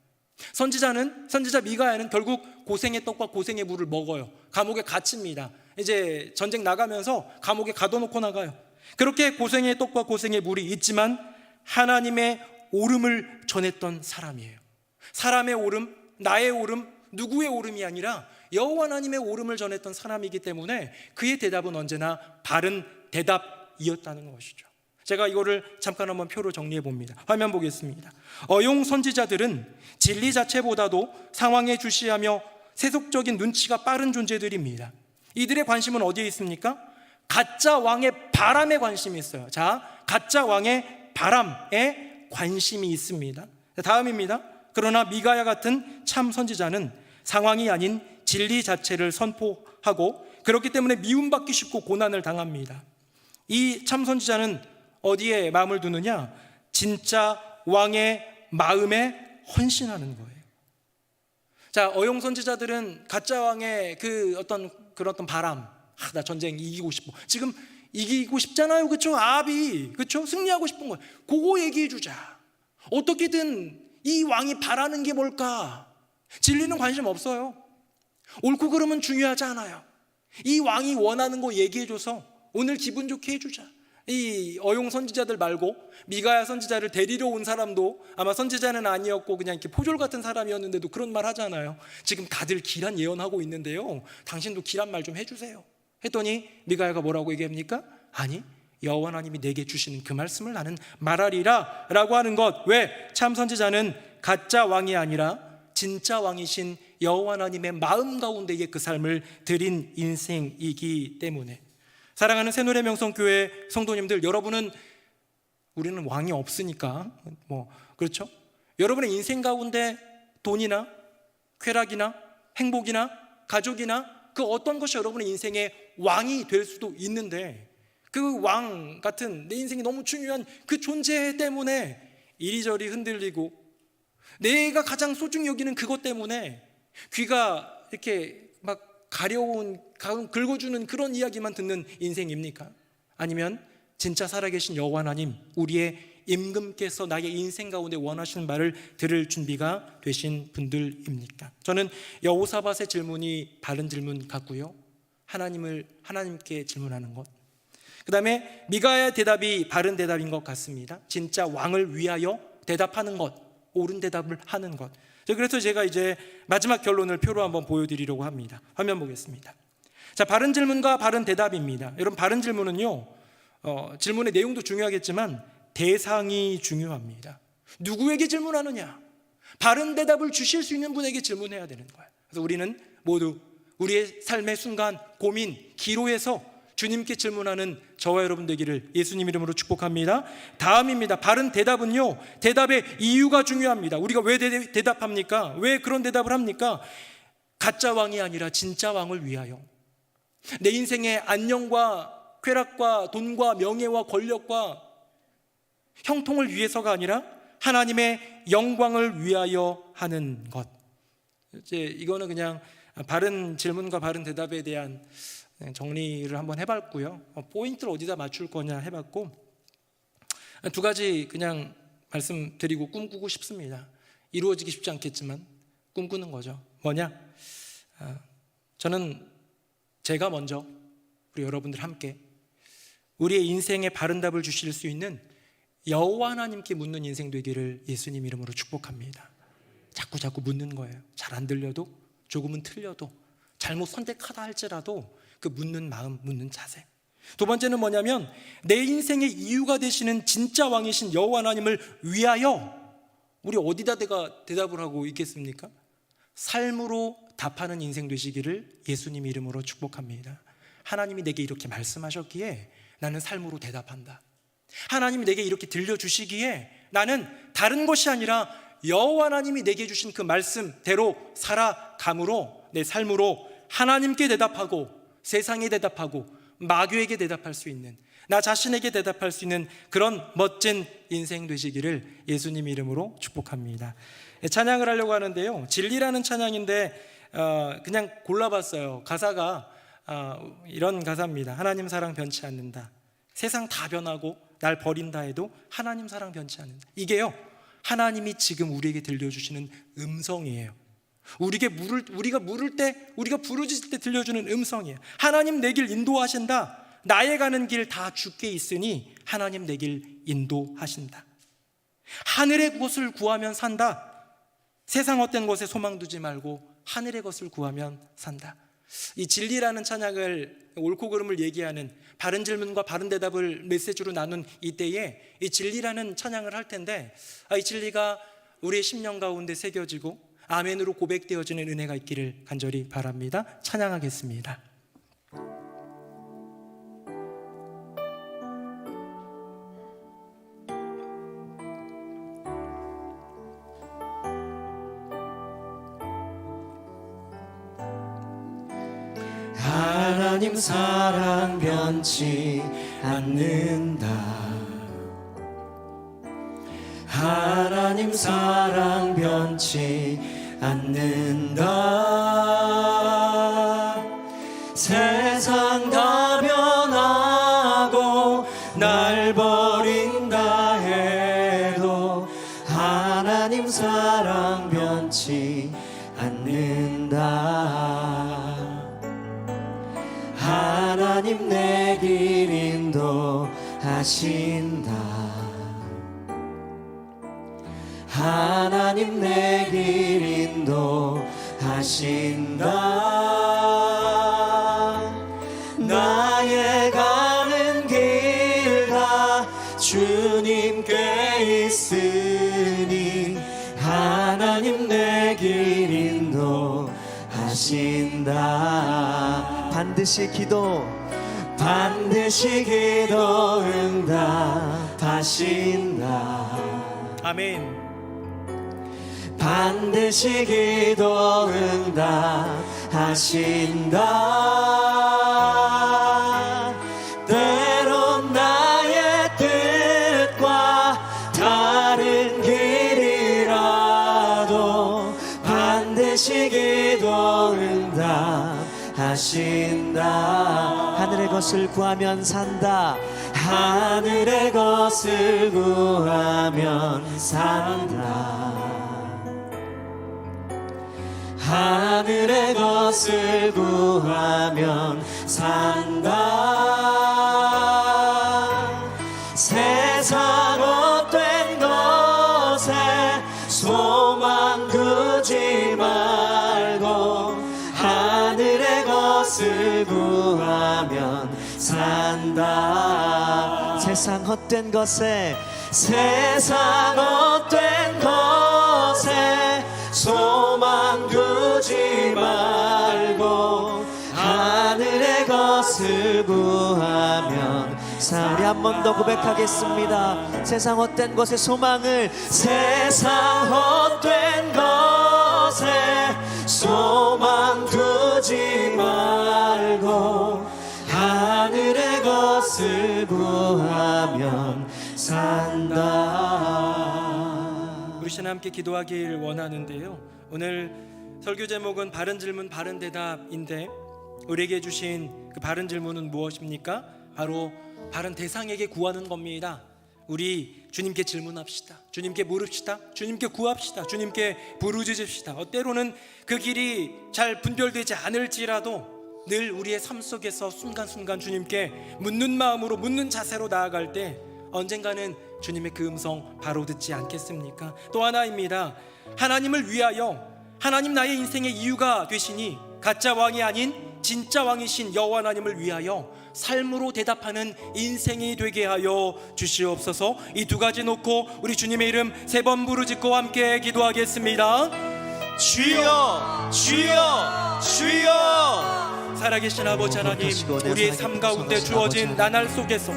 선지자 미가야는 결국 고생의 떡과 고생의 물을 먹어요. 감옥에 갇힙니다. 이제 전쟁 나가면서 감옥에 가둬놓고 나가요. 그렇게 고생의 떡과 고생의 물이 있지만 하나님의 오름을 전했던 사람이에요. 사람의 오름, 나의 오름, 누구의 오름이 아니라 여호와 하나님의 오름을 전했던 사람이기 때문에 그의 대답은 언제나 바른 대답이었다는 것이죠. 제가 이거를 잠깐 한번 표로 정리해 봅니다. 화면 보겠습니다. 어용 선지자들은 진리 자체보다도 상황에 주시하며 세속적인 눈치가 빠른 존재들입니다. 이들의 관심은 어디에 있습니까? 가짜 왕의 바람에 관심이 있어요. 자, 가짜 왕의 바람에 관심이 있습니다. 다음입니다. 그러나 미가야 같은 참 선지자는 상황이 아닌 진리 자체를 선포하고 그렇기 때문에 미움받기 쉽고 고난을 당합니다. 이 참 선지자는 어디에 마음을 두느냐? 진짜 왕의 마음에 헌신하는 거예요. 자, 어용 선지자들은 가짜 왕의 그런 어떤 바람, 나 전쟁 이기고 싶어. 지금 이기고 싶잖아요, 그렇죠? 아합이, 그렇죠? 승리하고 싶은 거예요. 그거 얘기해 주자. 어떻게든 이 왕이 바라는 게 뭘까? 진리는 관심 없어요. 옳고 그름은 중요하지 않아요. 이 왕이 원하는 거 얘기해줘서 오늘 기분 좋게 해주자. 이 어용 선지자들 말고 미가야 선지자를 데리러 온 사람도 아마 선지자는 아니었고 그냥 이렇게 포졸 같은 사람이었는데도 그런 말 하잖아요. 지금 다들 길한 예언하고 있는데요, 당신도 길한 말 좀 해주세요. 했더니 미가야가 뭐라고 얘기합니까? 아니, 여호와 하나님이 내게 주시는 그 말씀을 나는 말하리라 라고 하는 것. 왜? 참 선지자는 가짜 왕이 아니라 진짜 왕이신 여호와 하나님의 마음 가운데에 그 삶을 드린 인생이기 때문에. 사랑하는 새노래명성교회 성도님들, 우리는 왕이 없으니까 그렇죠? 여러분의 인생 가운데 돈이나 쾌락이나 행복이나 가족이나 그 어떤 것이 여러분의 인생의 왕이 될 수도 있는데 그 왕 같은 내 인생이 너무 중요한 그 존재 때문에 이리저리 흔들리고 내가 가장 소중히 여기는 그것 때문에 귀가 이렇게 막 가려운 긁어주는 그런 이야기만 듣는 인생입니까? 아니면 진짜 살아계신 여호와 하나님, 우리의 임금께서 나의 인생 가운데 원하시는 말을 들을 준비가 되신 분들입니까? 저는 여호사밧의 질문이 바른 질문 같고요, 하나님께 질문하는 것, 그 다음에 미가의 대답이 바른 대답인 것 같습니다. 진짜 왕을 위하여 대답하는 것, 옳은 대답을 하는 것. 그래서 제가 이제 마지막 결론을 표로 한번 보여드리려고 합니다. 화면 보겠습니다. 자, 바른 질문과 바른 대답입니다. 여러분, 바른 질문은요, 질문의 내용도 중요하겠지만 대상이 중요합니다. 누구에게 질문하느냐? 바른 대답을 주실 수 있는 분에게 질문해야 되는 거예요. 그래서 우리는 모두 우리의 삶의 순간, 고민, 기로에서 주님께 질문하는 저와 여러분 되기를 예수님 이름으로 축복합니다. 다음입니다. 바른 대답은요, 대답의 이유가 중요합니다. 우리가 왜 대답합니까? 왜 그런 대답을 합니까? 가짜 왕이 아니라 진짜 왕을 위하여, 내 인생의 안녕과 쾌락과 돈과 명예와 권력과 형통을 위해서가 아니라 하나님의 영광을 위하여 하는 것. 이제 이거는 그냥 바른 질문과 바른 대답에 대한 정리를 한번 해봤고요. 포인트를 어디다 맞출 거냐 해봤고, 두 가지 그냥 말씀드리고 꿈꾸고 싶습니다. 이루어지기 쉽지 않겠지만 꿈꾸는 거죠. 뭐냐? 저는 제가 먼저 우리 여러분들 함께 우리의 인생에 바른 답을 주실 수 있는 여호와 하나님께 묻는 인생 되기를 예수님 이름으로 축복합니다. 자꾸 묻는 거예요. 잘 안 들려도, 조금은 틀려도, 잘못 선택하다 할지라도 그 묻는 마음, 묻는 자세. 두 번째는 뭐냐면 내 인생의 이유가 되시는 진짜 왕이신 여호와 하나님을 위하여 우리 어디다 대답을 하고 있겠습니까? 삶으로 답하는 인생 되시기를 예수님 이름으로 축복합니다. 하나님이 내게 이렇게 말씀하셨기에 나는 삶으로 대답한다. 하나님이 내게 이렇게 들려주시기에 나는 다른 것이 아니라 여호와 하나님이 내게 주신 그 말씀대로 살아감으로 내 삶으로 하나님께 대답하고, 세상에 대답하고, 마귀에게 대답할 수 있는, 나 자신에게 대답할 수 있는 그런 멋진 인생 되시기를 예수님 이름으로 축복합니다. 찬양을 하려고 하는데요, 진리라는 찬양인데 그냥 골라봤어요. 가사가 이런 가사입니다. 하나님 사랑 변치 않는다. 세상 다 변하고 날 버린다 해도 하나님 사랑 변치 않는다. 이게요, 하나님이 지금 우리에게 들려주시는 음성이에요. 우리가 물을 때, 우리가 부르짖을 때 들려주는 음성이에요. 하나님 내 길 인도하신다. 나의 가는 길 다 주께 있으니 하나님 내 길 인도하신다. 하늘의 것을 구하면 산다. 세상 어떤 것에 소망 두지 말고 하늘의 것을 구하면 산다. 이 진리라는 찬양을, 옳고 그름을 얘기하는, 바른 질문과 바른 대답을 메시지로 나눈 이때에 이 진리라는 찬양을 할 텐데, 이 진리가 우리의 심령 가운데 새겨지고 아멘으로 고백되어지는 은혜가 있기를 간절히 바랍니다. 찬양하겠습니다. 하나님 사랑 변치 않는다. 하나님 사랑 변치 않는다. 세상 다 변하고 날 버린다 해도 하나님 사랑 변치 않는다. 하나님 내 길 인도하신다. 하나님 내 길 인도하신다. 나의 가는 길 다 주님께 있으니 하나님 내 길 인도하신다. 반드시 기도 응답하신다. 아멘. 반드시 기도 응답하신다. 때론 나의 뜻과 다른 길이라도 반드시 기도 응답하신다. 하늘의 것을 구하면 산다. 하늘의 것을 구하면 산다. 하늘의 것을 구하면 산다. 세상 헛된 것에 소망 두지 말고 하늘의 것을 구하면 산다. 세상 헛된 것에 세상 헛된 것에 소망 두지 말고 하늘의 것을 구하면 우리 한 번 더 고백하겠습니다. 세상 헛된 것에 소망을 세상 헛된 것에 소망 두지 말고 하늘의 것을 구하면 산다. 우리 시간 함께 기도하길 원하는데요. 오늘 설교 제목은 바른 질문 바른 대답인데 우리에게 주신 그 바른 질문은 무엇입니까? 바로 바른 대상에게 구하는 겁니다. 우리 주님께 질문합시다. 주님께 물읍시다. 주님께 구합시다. 주님께 부르짖읍시다. 때로는 그 길이 잘 분별되지 않을지라도 늘 우리의 삶 속에서 순간순간 주님께 묻는 마음으로 묻는 자세로 나아갈 때 언젠가는 주님의 그 음성 바로 듣지 않겠습니까? 또 하나입니다. 하나님을 위하여 하나님 나의 인생의 이유가 되시니 가짜 왕이 아닌 진짜 왕이신 여호와 하나님을 위하여 삶으로 대답하는 인생이 되게 하여 주시옵소서. 이 두 가지 놓고 우리 주님의 이름 3번 부르짖고 함께 기도하겠습니다. 주여 주여 주여. 살아계신 아버지 하나님, 우리의 삶 가운데 주어진 나날 속에서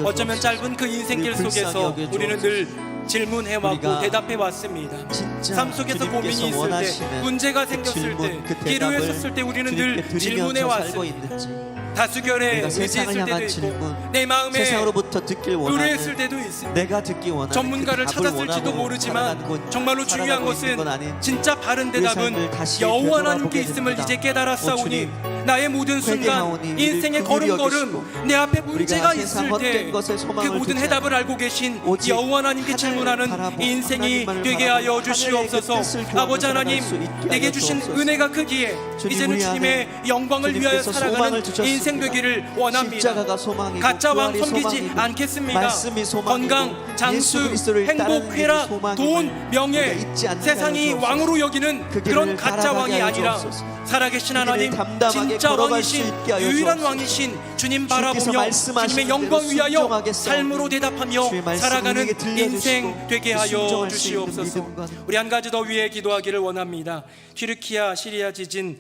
어쩌면 짧은 그 인생길 속에서 우리는 늘 질문해왔고 대답해왔습니다. 삶 속에서 고민이 있을 때, 문제가 생겼을 때, 기로에 섰을 때 우리는 늘 질문해왔습니다. 다수결에 의지했을 때도 있고 내 마음에 세상으로부터 듣길 의뢰했을 때도 있습니다. 내가 듣기 원하는 전문가를 그 답을 찾았을지도 원하고 모르지만 정말로 중요한 것은 진짜 바른 우리 대답은 삶을 다시 여호와 하나님께 되돌아보게 있음을 됩니다. 이제 깨달았사오니 주님, 나의 모든 순간 회개하오니 인생의 우리 걸음걸음 여기시고 내 앞에 우리가 문제가 세상 있을 헛된 때 것에 그 소망을 모든 두지 해답을 알고 계신 오직 여호와 하나님께 하나님을 질문하는 바라보고 인생이 하나님만을 되게 바라보고 하여 주시옵소서. 하늘의 그 뜻을 아버지 구하며 하나님, 살아갈 수 있게 내게 하여 주신 주옵소서. 은혜가 크기에 주님, 이제는 우리 주님의 안에 영광을 위하여 주님께서 살아가는 소망을 주셨습니다. 인생 되기를 원합니다. 십자가가 소망이고 가짜 왕 부활이 섬기지 소망이고 않겠습니다. 말씀이 소망이고 건강, 예수 장수, 그리스도를 행복, 따르는 쾌락, 길이 소망임을 돈, 명예, 우리가 잊지 않게 세상이 하여 주옵소서. 왕으로 여기는 그 그런 길을 가짜 따라가게 왕이 하여 아니라 주옵소서. 살아계신 그 길을 하나님, 담담하게 진짜 걸어갈 수 왕이신 있게 하여 유일한 주옵소서. 왕이신 주님 주께서 바라보며 말씀하신 주님의 대로 영광 위하여 순종하겠사오니 삶으로 대답하며 주의 말씀을 살아가는 우리에게 들려주시고 인생 되게 하여 순종할 수 있는 주시옵소서. 믿음과 우리 한 가지 더 위에 기도하기를 원합니다. 튀르키야 시리아 지진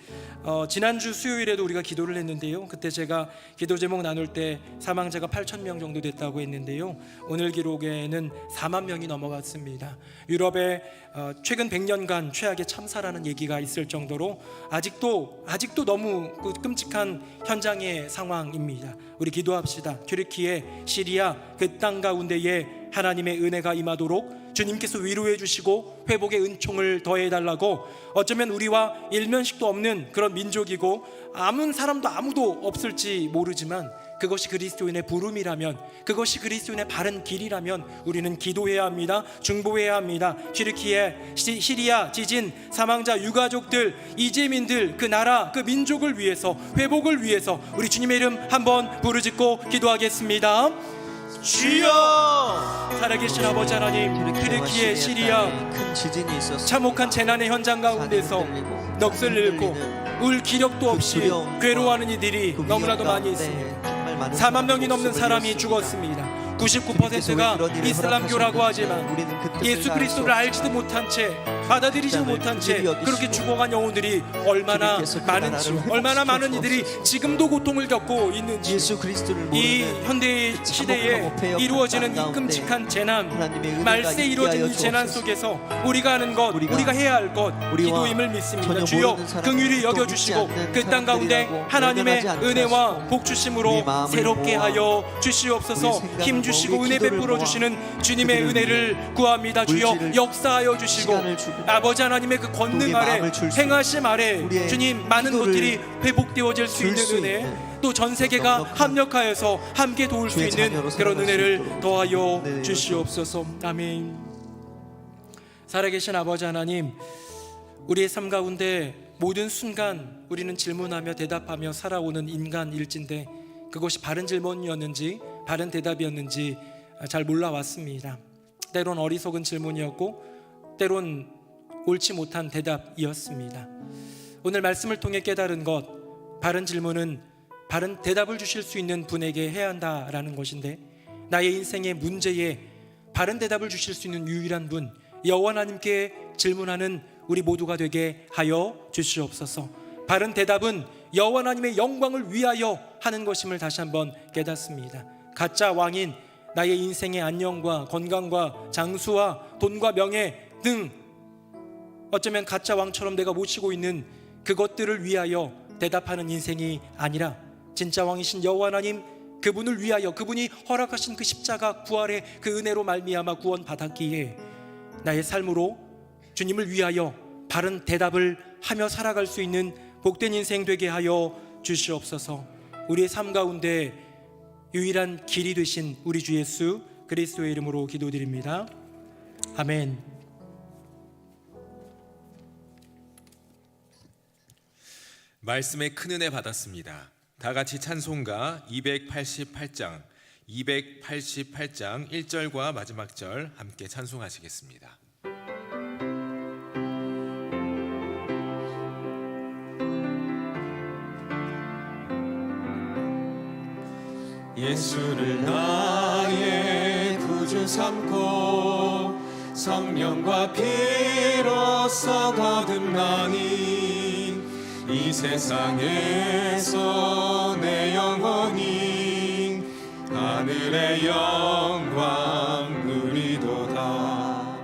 지난주 수요일에도 우리가 기도를 했는데요. 그때 제가 기도 제목 나눌 때 사망자가 8,000명 정도 됐다고 했는데요. 오늘 기록에는 4만 명이 넘어갔습니다. 유럽에 최근 100년간 최악의 참사라는 얘기가 있을 정도로 아직도 너무 끔찍한 현장의 상황입니다. 우리 기도합시다. 튀르키예, 시리아 그 땅 가운데에 하나님의 은혜가 임하도록 주님께서 위로해 주시고 회복의 은총을 더해 달라고. 어쩌면 우리와 일면식도 없는 그런 민족이고 아무 사람도 아무도 없을지 모르지만 그것이 그리스도인의 부름이라면, 그것이 그리스도인의 바른 길이라면 우리는 기도해야 합니다. 중보해야 합니다. 튀르키예, 시리아 지진 사망자 유가족들, 이재민들, 그 나라 그 민족을 위해서, 회복을 위해서 우리 주님의 이름 한번 부르짖고 기도하겠습니다. 주여. 살아계신 아버지 하나님, 튀르키예, 시리아 큰 지진이 있었습니다. 참혹한 재난의 현장 가운데서 넋을 잃고 울 기력도 없이 괴로워하는 이들이 너무나도 많이 있습니다. 4만 명이 넘는 사람이 죽었습니다. 99%가 이슬람교라고 하지만 예수 그리스도를 알지도 못한 채, 받아들이지도 못한 채 그렇게 죽어간 영혼들이 얼마나 많은지, 얼마나 많은 이들이 지금도 고통을 겪고 있는지, 이 현대 시대에 이루어지는 이 끔찍한 재난, 말세에 이루어지는 이 재난 속에서 우리가 하는 것, 우리가 해야 할 것 기도임을 믿습니다. 주여 긍휼히 여겨주시고 그 땅 가운데 하나님의 은혜와 복 주심으로 새롭게 하여 주시옵소서. 힘 주시고 은혜 베풀어 주시는 주님의 은혜를 구합니다. 주여 역사하여 주시고 아버지 하나님의 그 권능 아래, 행하심 아래 주님 많은 것들이 회복되어질 수 있는 은혜, 또 전 세계가 합력하여서 함께 도울 수 주의 있는 자녀로 그런 살아갈 수 은혜를 있도록 더하여 네, 주시옵소서. 아멘. 살아계신 아버지 하나님, 우리의 삶 가운데 모든 순간 우리는 질문하며 대답하며 살아오는 인간일진데 그것이 바른 질문이었는지 바른 대답이었는지 잘 몰라왔습니다. 때론 어리석은 질문이었고 때론 옳지 못한 대답이었습니다. 오늘 말씀을 통해 깨달은 것, 바른 질문은 바른 대답을 주실 수 있는 분에게 해야 한다라는 것인데, 나의 인생의 문제에 바른 대답을 주실 수 있는 유일한 분, 여호와 하나님께 질문하는 우리 모두가 되게 하여 주시옵소서. 바른 대답은 여호와 하나님의 영광을 위하여 하는 것임을 다시 한번 깨닫습니다. 가짜 왕인 나의 인생의 안녕과 건강과 장수와 돈과 명예 등 어쩌면 가짜 왕처럼 내가 모시고 있는 그것들을 위하여 대답하는 인생이 아니라 진짜 왕이신 여호와 하나님, 그분을 위하여, 그분이 허락하신 그 십자가 부활의 그 은혜로 말미암아 구원받았기에 나의 삶으로 주님을 위하여 바른 대답을 하며 살아갈 수 있는 복된 인생 되게 하여 주시옵소서. 우리의 삶 가운데 유일한 길이 되신 우리 주 예수 그리스도의 이름으로 기도드립니다. 아멘. 말씀에 큰 은혜 받았습니다. 다 같이 찬송가 288장 1절과 마지막 절 함께 찬송하시겠습니다. 예수를 나의 구주 삼고 성령과 피로써 거듭나니 이 세상에서 내 영혼이 하늘의 영광 누리도다.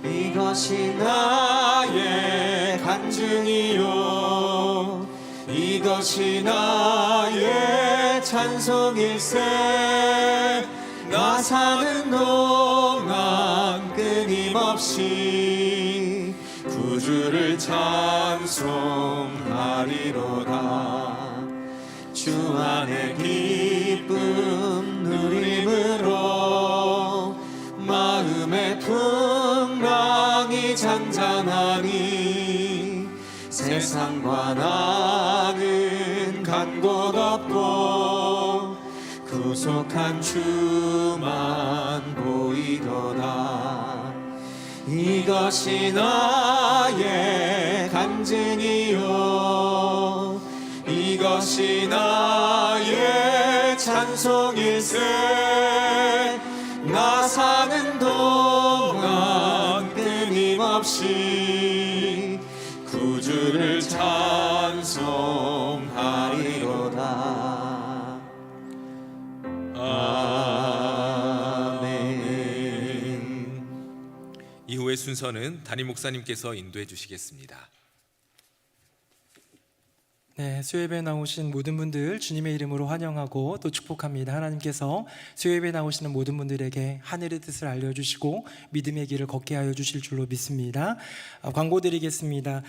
이것이 나의 간증이요 이것이 나의 찬송일세. 나 사는 동안 끊임없이 구주를 찬송하리로다. 주 안에 기쁨 누림으로 마음의 풍랑이 잔잔하니 세상과 나는 간 곳 없고 구속한 주만 보이도다. 이것이 나의 간증이요 이것이 나의 찬송일세. 나 사는 동안 끊임없이 구주를 찬송하리로다. 아멘. 이후의 순서는 담임 목사님께서 인도해 주시겠습니다. 네, 수요예배 나오신 모든 분들 주님의 이름으로 환영하고 또 축복합니다. 하나님께서 수요예배 나오시는 모든 분들에게 하늘의 뜻을 알려주시고 믿음의 길을 걷게 하여 주실 줄로 믿습니다. 광고 드리겠습니다.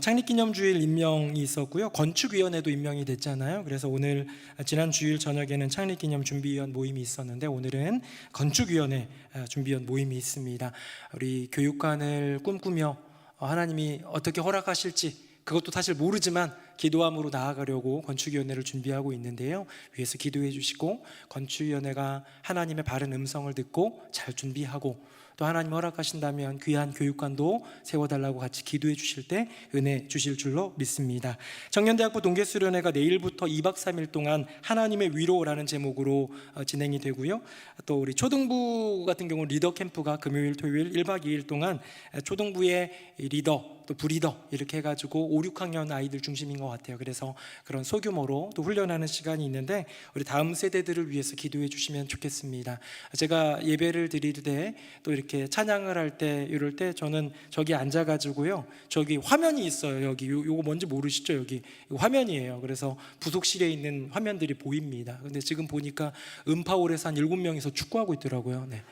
창립기념주일 임명이 있었고요, 건축위원회도 임명이 됐잖아요. 그래서 오늘 지난 주일 저녁에는 창립기념 준비위원 모임이 있었는데 오늘은 건축위원회 준비위원 모임이 있습니다. 우리 교육관을 꿈꾸며 하나님이 어떻게 허락하실지 그것도 사실 모르지만 기도함으로 나아가려고 건축위원회를 준비하고 있는데요, 위에서 기도해 주시고 건축위원회가 하나님의 바른 음성을 듣고 잘 준비하고 또 하나님 허락하신다면 귀한 교육관도 세워달라고 같이 기도해 주실 때 은혜 주실 줄로 믿습니다. 청년대학부 동계수련회가 내일부터 2박 3일 동안 하나님의 위로라는 제목으로 진행이 되고요, 또 우리 초등부 같은 경우 리더 캠프가 금요일 토요일 1박 2일 동안 초등부의 리더 또 부리더 이렇게 해가지고 5, 6학년 아이들 중심인 것 같아요. 그래서 그런 소규모로 또 훈련하는 시간이 있는데 우리 다음 세대들을 위해서 기도해 주시면 좋겠습니다. 제가 예배를 드릴 때 또 이렇게 찬양을 할 때 이럴 때 저는 저기 앉아가지고요, 저기 화면이 있어요. 여기 요거 뭔지 모르시죠? 여기 화면이에요. 그래서 부속실에 있는 화면들이 보입니다. 근데 지금 보니까 음파홀에서 한 7명이서 축구하고 있더라고요. 네.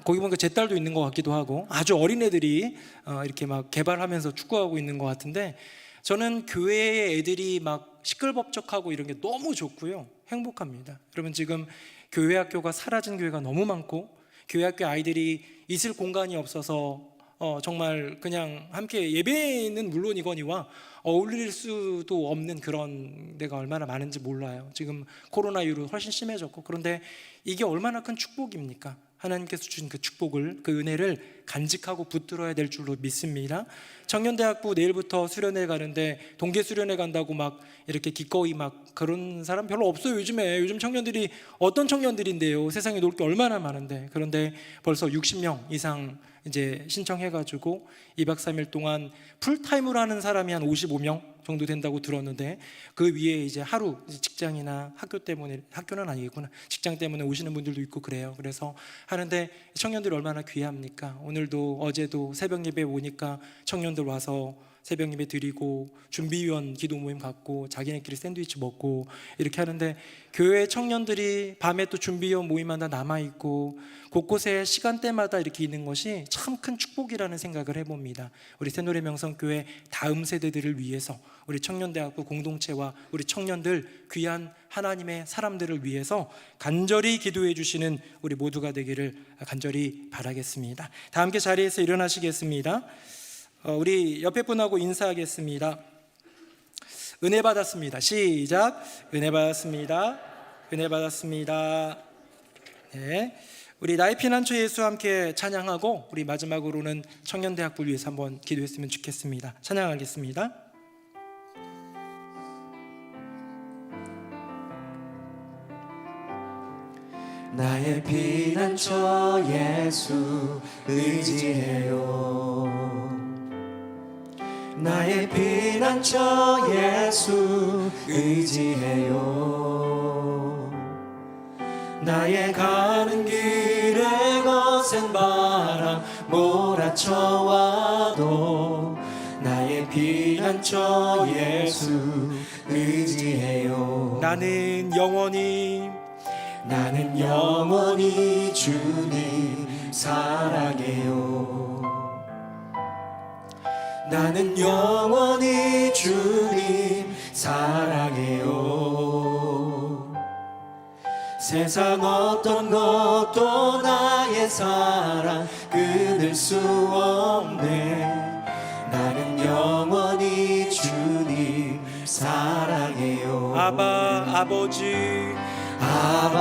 거기 보니까 제 딸도 있는 것 같기도 하고 아주 어린 애들이 이렇게 막 개발하면서 축구하고 있는 것 같은데, 저는 교회의 애들이 막 시끌벅적하고 이런 게 너무 좋고요, 행복합니다. 여러분, 지금 교회 학교가 사라진 교회가 너무 많고 교회 학교 아이들이 있을 공간이 없어서 정말 그냥 함께 예배는 물론이거니와 어울릴 수도 없는 그런 데가 얼마나 많은지 몰라요. 지금 코로나 이후로 훨씬 심해졌고, 그런데 이게 얼마나 큰 축복입니까? 하나님께서 주신 그 축복을, 그 은혜를 간직하고 붙들어야 될 줄로 믿습니다. 청년대학부 내일부터 수련회 가는데 동계 수련회 간다고 막 이렇게 기꺼이 막 그런 사람 별로 없어요. 요즘 청년들이 어떤 청년들인데요, 세상에 놀 게 얼마나 많은데. 그런데 벌써 60명 이상 이제 신청해가지고 2박 3일 동안 풀타임으로 하는 사람이 한 55명 정도 된다고 들었는데, 그 위에 이제 하루 직장이나 학교 때문에, 학교는 아니겠구나, 직장 때문에 오시는 분들도 있고 그래요. 그래서 하는데 청년들이 얼마나 귀합니까? 오늘도 어제도 새벽 예배 오니까 청년들 와서 새벽 예배 드리고 준비위원 기도 모임 갖고 자기네끼리 샌드위치 먹고 이렇게 하는데, 교회 청년들이 밤에 또 준비위원 모임마다 남아있고 곳곳에 시간대마다 이렇게 있는 것이 참 큰 축복이라는 생각을 해봅니다. 우리 새노래 명성교회 다음 세대들을 위해서, 우리 청년대학부 공동체와 우리 청년들, 귀한 하나님의 사람들을 위해서 간절히 기도해 주시는 우리 모두가 되기를 간절히 바라겠습니다. 다 함께 자리에서 일어나시겠습니다. 우리 옆에 분하고 인사하겠습니다. 은혜 받았습니다. 시작. 은혜 받았습니다. 은혜 받았습니다. 네. 우리 나의 피난처 예수 함께 찬양하고 우리 마지막으로는 청년대학부를 위해서 한번 기도했으면 좋겠습니다. 찬양하겠습니다. 나의 피난처 예수 의지해요. 나의 피난처 예수 의지해요. 나의 가는 길에 거센 바람 몰아쳐와도 나의 피난처 예수 의지해요. 나는 영원히 주님 사랑해요. 나는 영원히 주님 사랑해요. 세상 어떤 것도 나의 사랑 끊을 수 없네. 나는 영원히 주님 사랑해요. 아바 아버지, 아바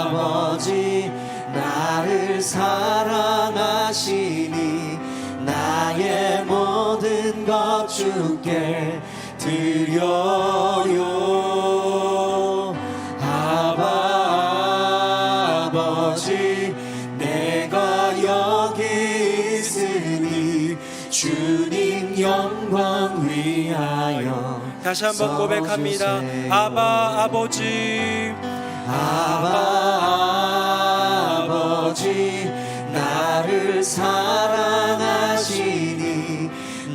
아버지, 나를 사랑하시니 나의 모든 것 주께 드려요. 아바 아버지, 내가 여기 있으니 주님 영광 위하여 다시 한번 고백합니다. 써주세요. 아바 아버지, 아바 아버지, 나를 사랑하시니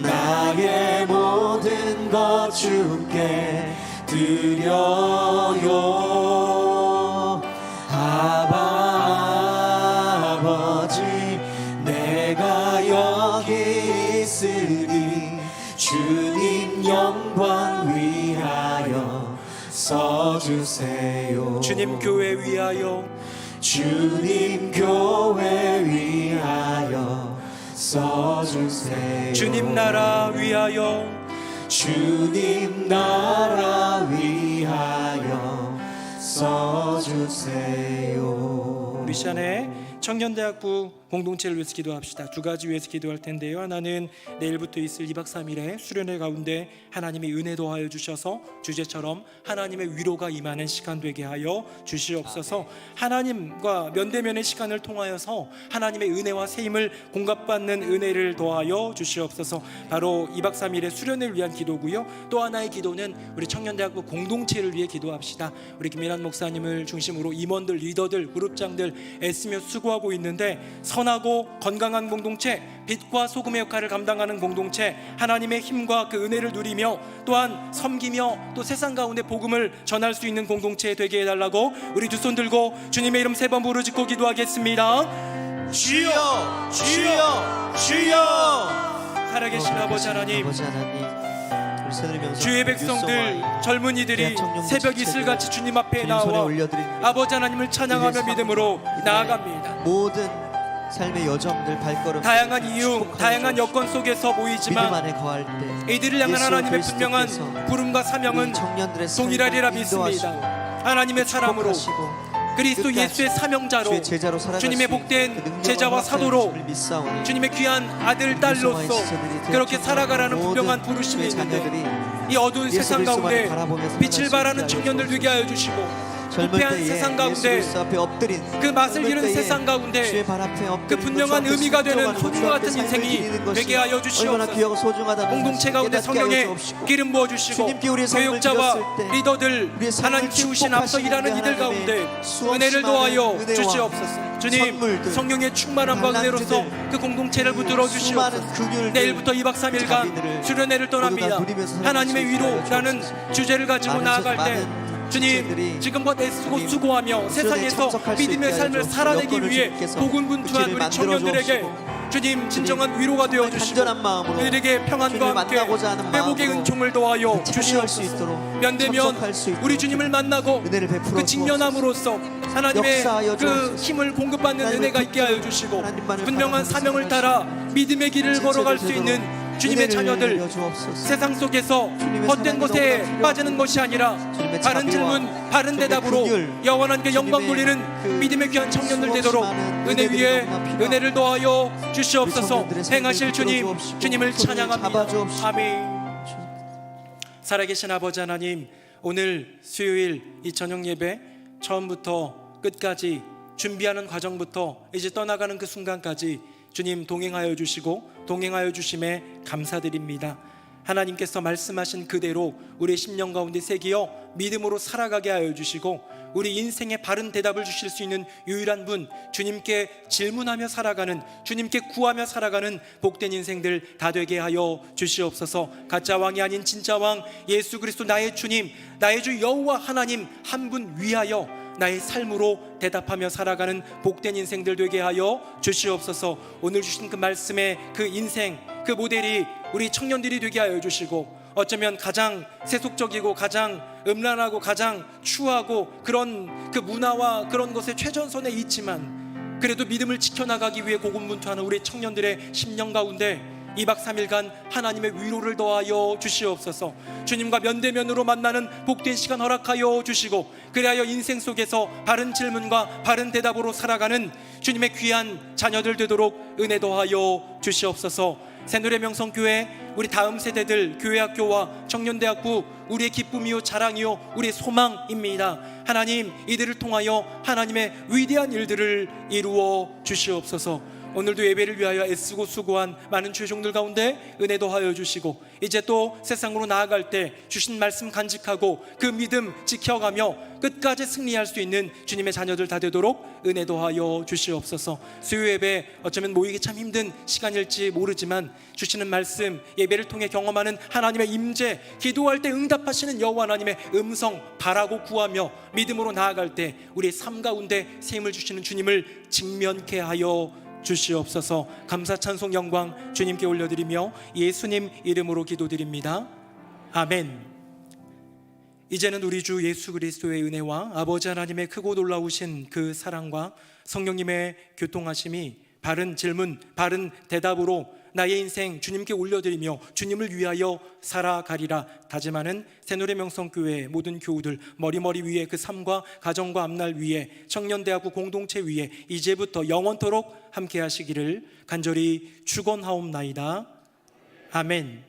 나의 모든 것 주께 드려요. 아바 아버지, 내가 여기 있으니 주님 영광 위하여 써주세요. 주님 교회 위하여, 주님 교회 위하여 써주세요. 주님 나라 위하여, 주님 나라 위하여 써주세요. 우리 시간에 청년대학부 공동체를 위해서 기도합시다. 두 가지 위해서 기도할 텐데요. 하나는 내일부터 있을 2박 3일의 수련회 가운데 하나님의 은혜 더하여 주셔서 주제처럼 하나님의 위로가 임하는 시간 되게 하여 주시옵소서. 하나님과 면대면의 시간을 통하여서 하나님의 은혜와 세임을 공급받는 은혜를 더하여 주시옵소서. 바로 2박 3일의 수련회를 위한 기도고요. 또 하나의 기도는 우리 청년대학부 공동체를 위해 기도합시다. 우리 김민환 목사님을 중심으로 임원들, 리더들, 그룹장들 애쓰며 수고하고 있는데, 선하고 건강한 공동체, 빛과 소금의 역할을 감당하는 공동체, 하나님의 힘과 그 은혜를 누리며 또한 섬기며 또 세상 가운데 복음을 전할 수 있는 공동체 되게 해달라고 우리 두 손 들고 주님의 이름 3번 부르짖고 기도하겠습니다. 주여 주여 주여. 살아계신 아버지 하나님, 아버지 하나님, 우리 새누리명성 주의 백성들 젊은이들이 새벽 이슬같이 주님 앞에 나와 아버지 하나님을 찬양하며 믿음으로 나아갑니다. 모든 삶의 여정들 발걸음 다양한 이유, 다양한 여건 속에서 믿음 모이지만 안에 거할 때 이들을 향한 예수 하나님의 그리스도께서 분명한 부름과 사명은 우리 청년들의 삶을 동일하리라 인도하시고 믿습니다. 하나님의 사람으로 축복하시고 그리스도 끝까지 예수의 사명자로 주의 제자로 살아갈 주님의 수 있는 복된 그 능력을 제자와 허락하여 사도로 주심을 믿사오니 주님의 귀한 아들, 딸로서 그렇게 살아가라는 분명한 부르심이 있는데 이 어두운 세상 가운데 빛을 발하는 청년들 되게 하여 주시고 부패한 세상 가운데 그 맛을 잃은 세상 가운데 그 분명한 의미가 되는 소중과 같은 인생이 되게 하여 주시옵소서. 공동체 가운데 성령의 기름 부어주시고 교육자와 리더들 하나님 키우신 앞서 일하는 이들 가운데 은혜를 도하여 주시옵소서. 주님 성령의 충만함과 은혜로서 그 공동체를 붙들어 주시옵소서. 내일부터 2박 3일간 수련회를 떠납니다. 하나님의 위로라는 주제를 가지고 나아갈 때 주님 지금껏 애쓰고 수고하며 세상에서 믿음의 삶을 살아내기 위해 고군분투한 우리 청년들에게 주님 진정한 위로가 되어 주시고 그들에게 평안과 함께 회복의 은총을 도하여 주시옵소서. 면대면 우리 주님을 만나고 그 직면함으로써 하나님의 그 힘을 공급받는 은혜가 있게 하여 주시고 분명한 사명을 따라 믿음의 길을 걸어갈 수 있는 주님의 자녀들 세상 속에서 헛된 것에 빠지는 것이 아니라 바른 질문 바른 대답으로 영원한 영광 돌리는 믿음의 귀한 청년들 되도록 은혜 위에 은혜를 더하여 주시옵소서. 행하실 주님 주님을 찬양합니다. 아멘. 살아계신 아버지 하나님, 오늘 수요일 이 저녁 예배 처음부터 끝까지 준비하는 과정부터 이제 떠나가는 그 순간까지 주님 동행하여 주시고 동행하여 주심에 감사드립니다. 하나님께서 말씀하신 그대로 우리의 심령 가운데 새기어 믿음으로 살아가게 하여 주시고 우리 인생의 바른 대답을 주실 수 있는 유일한 분, 주님께 질문하며 살아가는, 주님께 구하며 살아가는 복된 인생들 다 되게 하여 주시옵소서. 가짜 왕이 아닌 진짜 왕 예수 그리스도 나의 주님, 나의 주 여호와 하나님 한 분 위하여 나의 삶으로 대답하며 살아가는 복된 인생들 되게 하여 주시옵소서. 오늘 주신 그 말씀의 그 인생, 그 모델이 우리 청년들이 되게 하여 주시고 어쩌면 가장 세속적이고 가장 음란하고 가장 추하고 그런 그 문화와 그런 것의 최전선에 있지만 그래도 믿음을 지켜나가기 위해 고군분투하는 우리 청년들의 심령 가운데 2박 3일간 하나님의 위로를 더하여 주시옵소서. 주님과 면대면으로 만나는 복된 시간 허락하여 주시고 그리하여 인생 속에서 바른 질문과 바른 대답으로 살아가는 주님의 귀한 자녀들 되도록 은혜 더하여 주시옵소서. 새누리명성교회 우리 다음 세대들 교회학교와 청년대학부 우리의 기쁨이요 자랑이요 우리의 소망입니다. 하나님 이들을 통하여 하나님의 위대한 일들을 이루어 주시옵소서. 오늘도 예배를 위하여 애쓰고 수고한 많은 죄종들 가운데 은혜 더하여 주시고 이제 또 세상으로 나아갈 때 주신 말씀 간직하고 그 믿음 지켜가며 끝까지 승리할 수 있는 주님의 자녀들 다 되도록 은혜 더하여 주시옵소서. 수요 예배 어쩌면 모이기 참 힘든 시간일지 모르지만 주시는 말씀 예배를 통해 경험하는 하나님의 임재, 기도할 때 응답하시는 여호와 하나님의 음성 바라고 구하며 믿음으로 나아갈 때 우리의 삶 가운데 셈을 주시는 주님을 직면케 하여 주시옵소서. 감사 찬송 영광 주님께 올려드리며 예수님 이름으로 기도드립니다. 아멘. 이제는 우리 주 예수 그리스도의 은혜와 아버지 하나님의 크고 놀라우신 그 사랑과 성령님의 교통하심이 바른 질문 바른 대답으로 나의 인생 주님께 올려드리며 주님을 위하여 살아가리라 다짐하는 새누리명성교회 모든 교우들 머리머리 위에 그 삶과 가정과 앞날 위에 청년대학부 공동체 위에 이제부터 영원토록 함께 하시기를 간절히 축원하옵나이다. 아멘.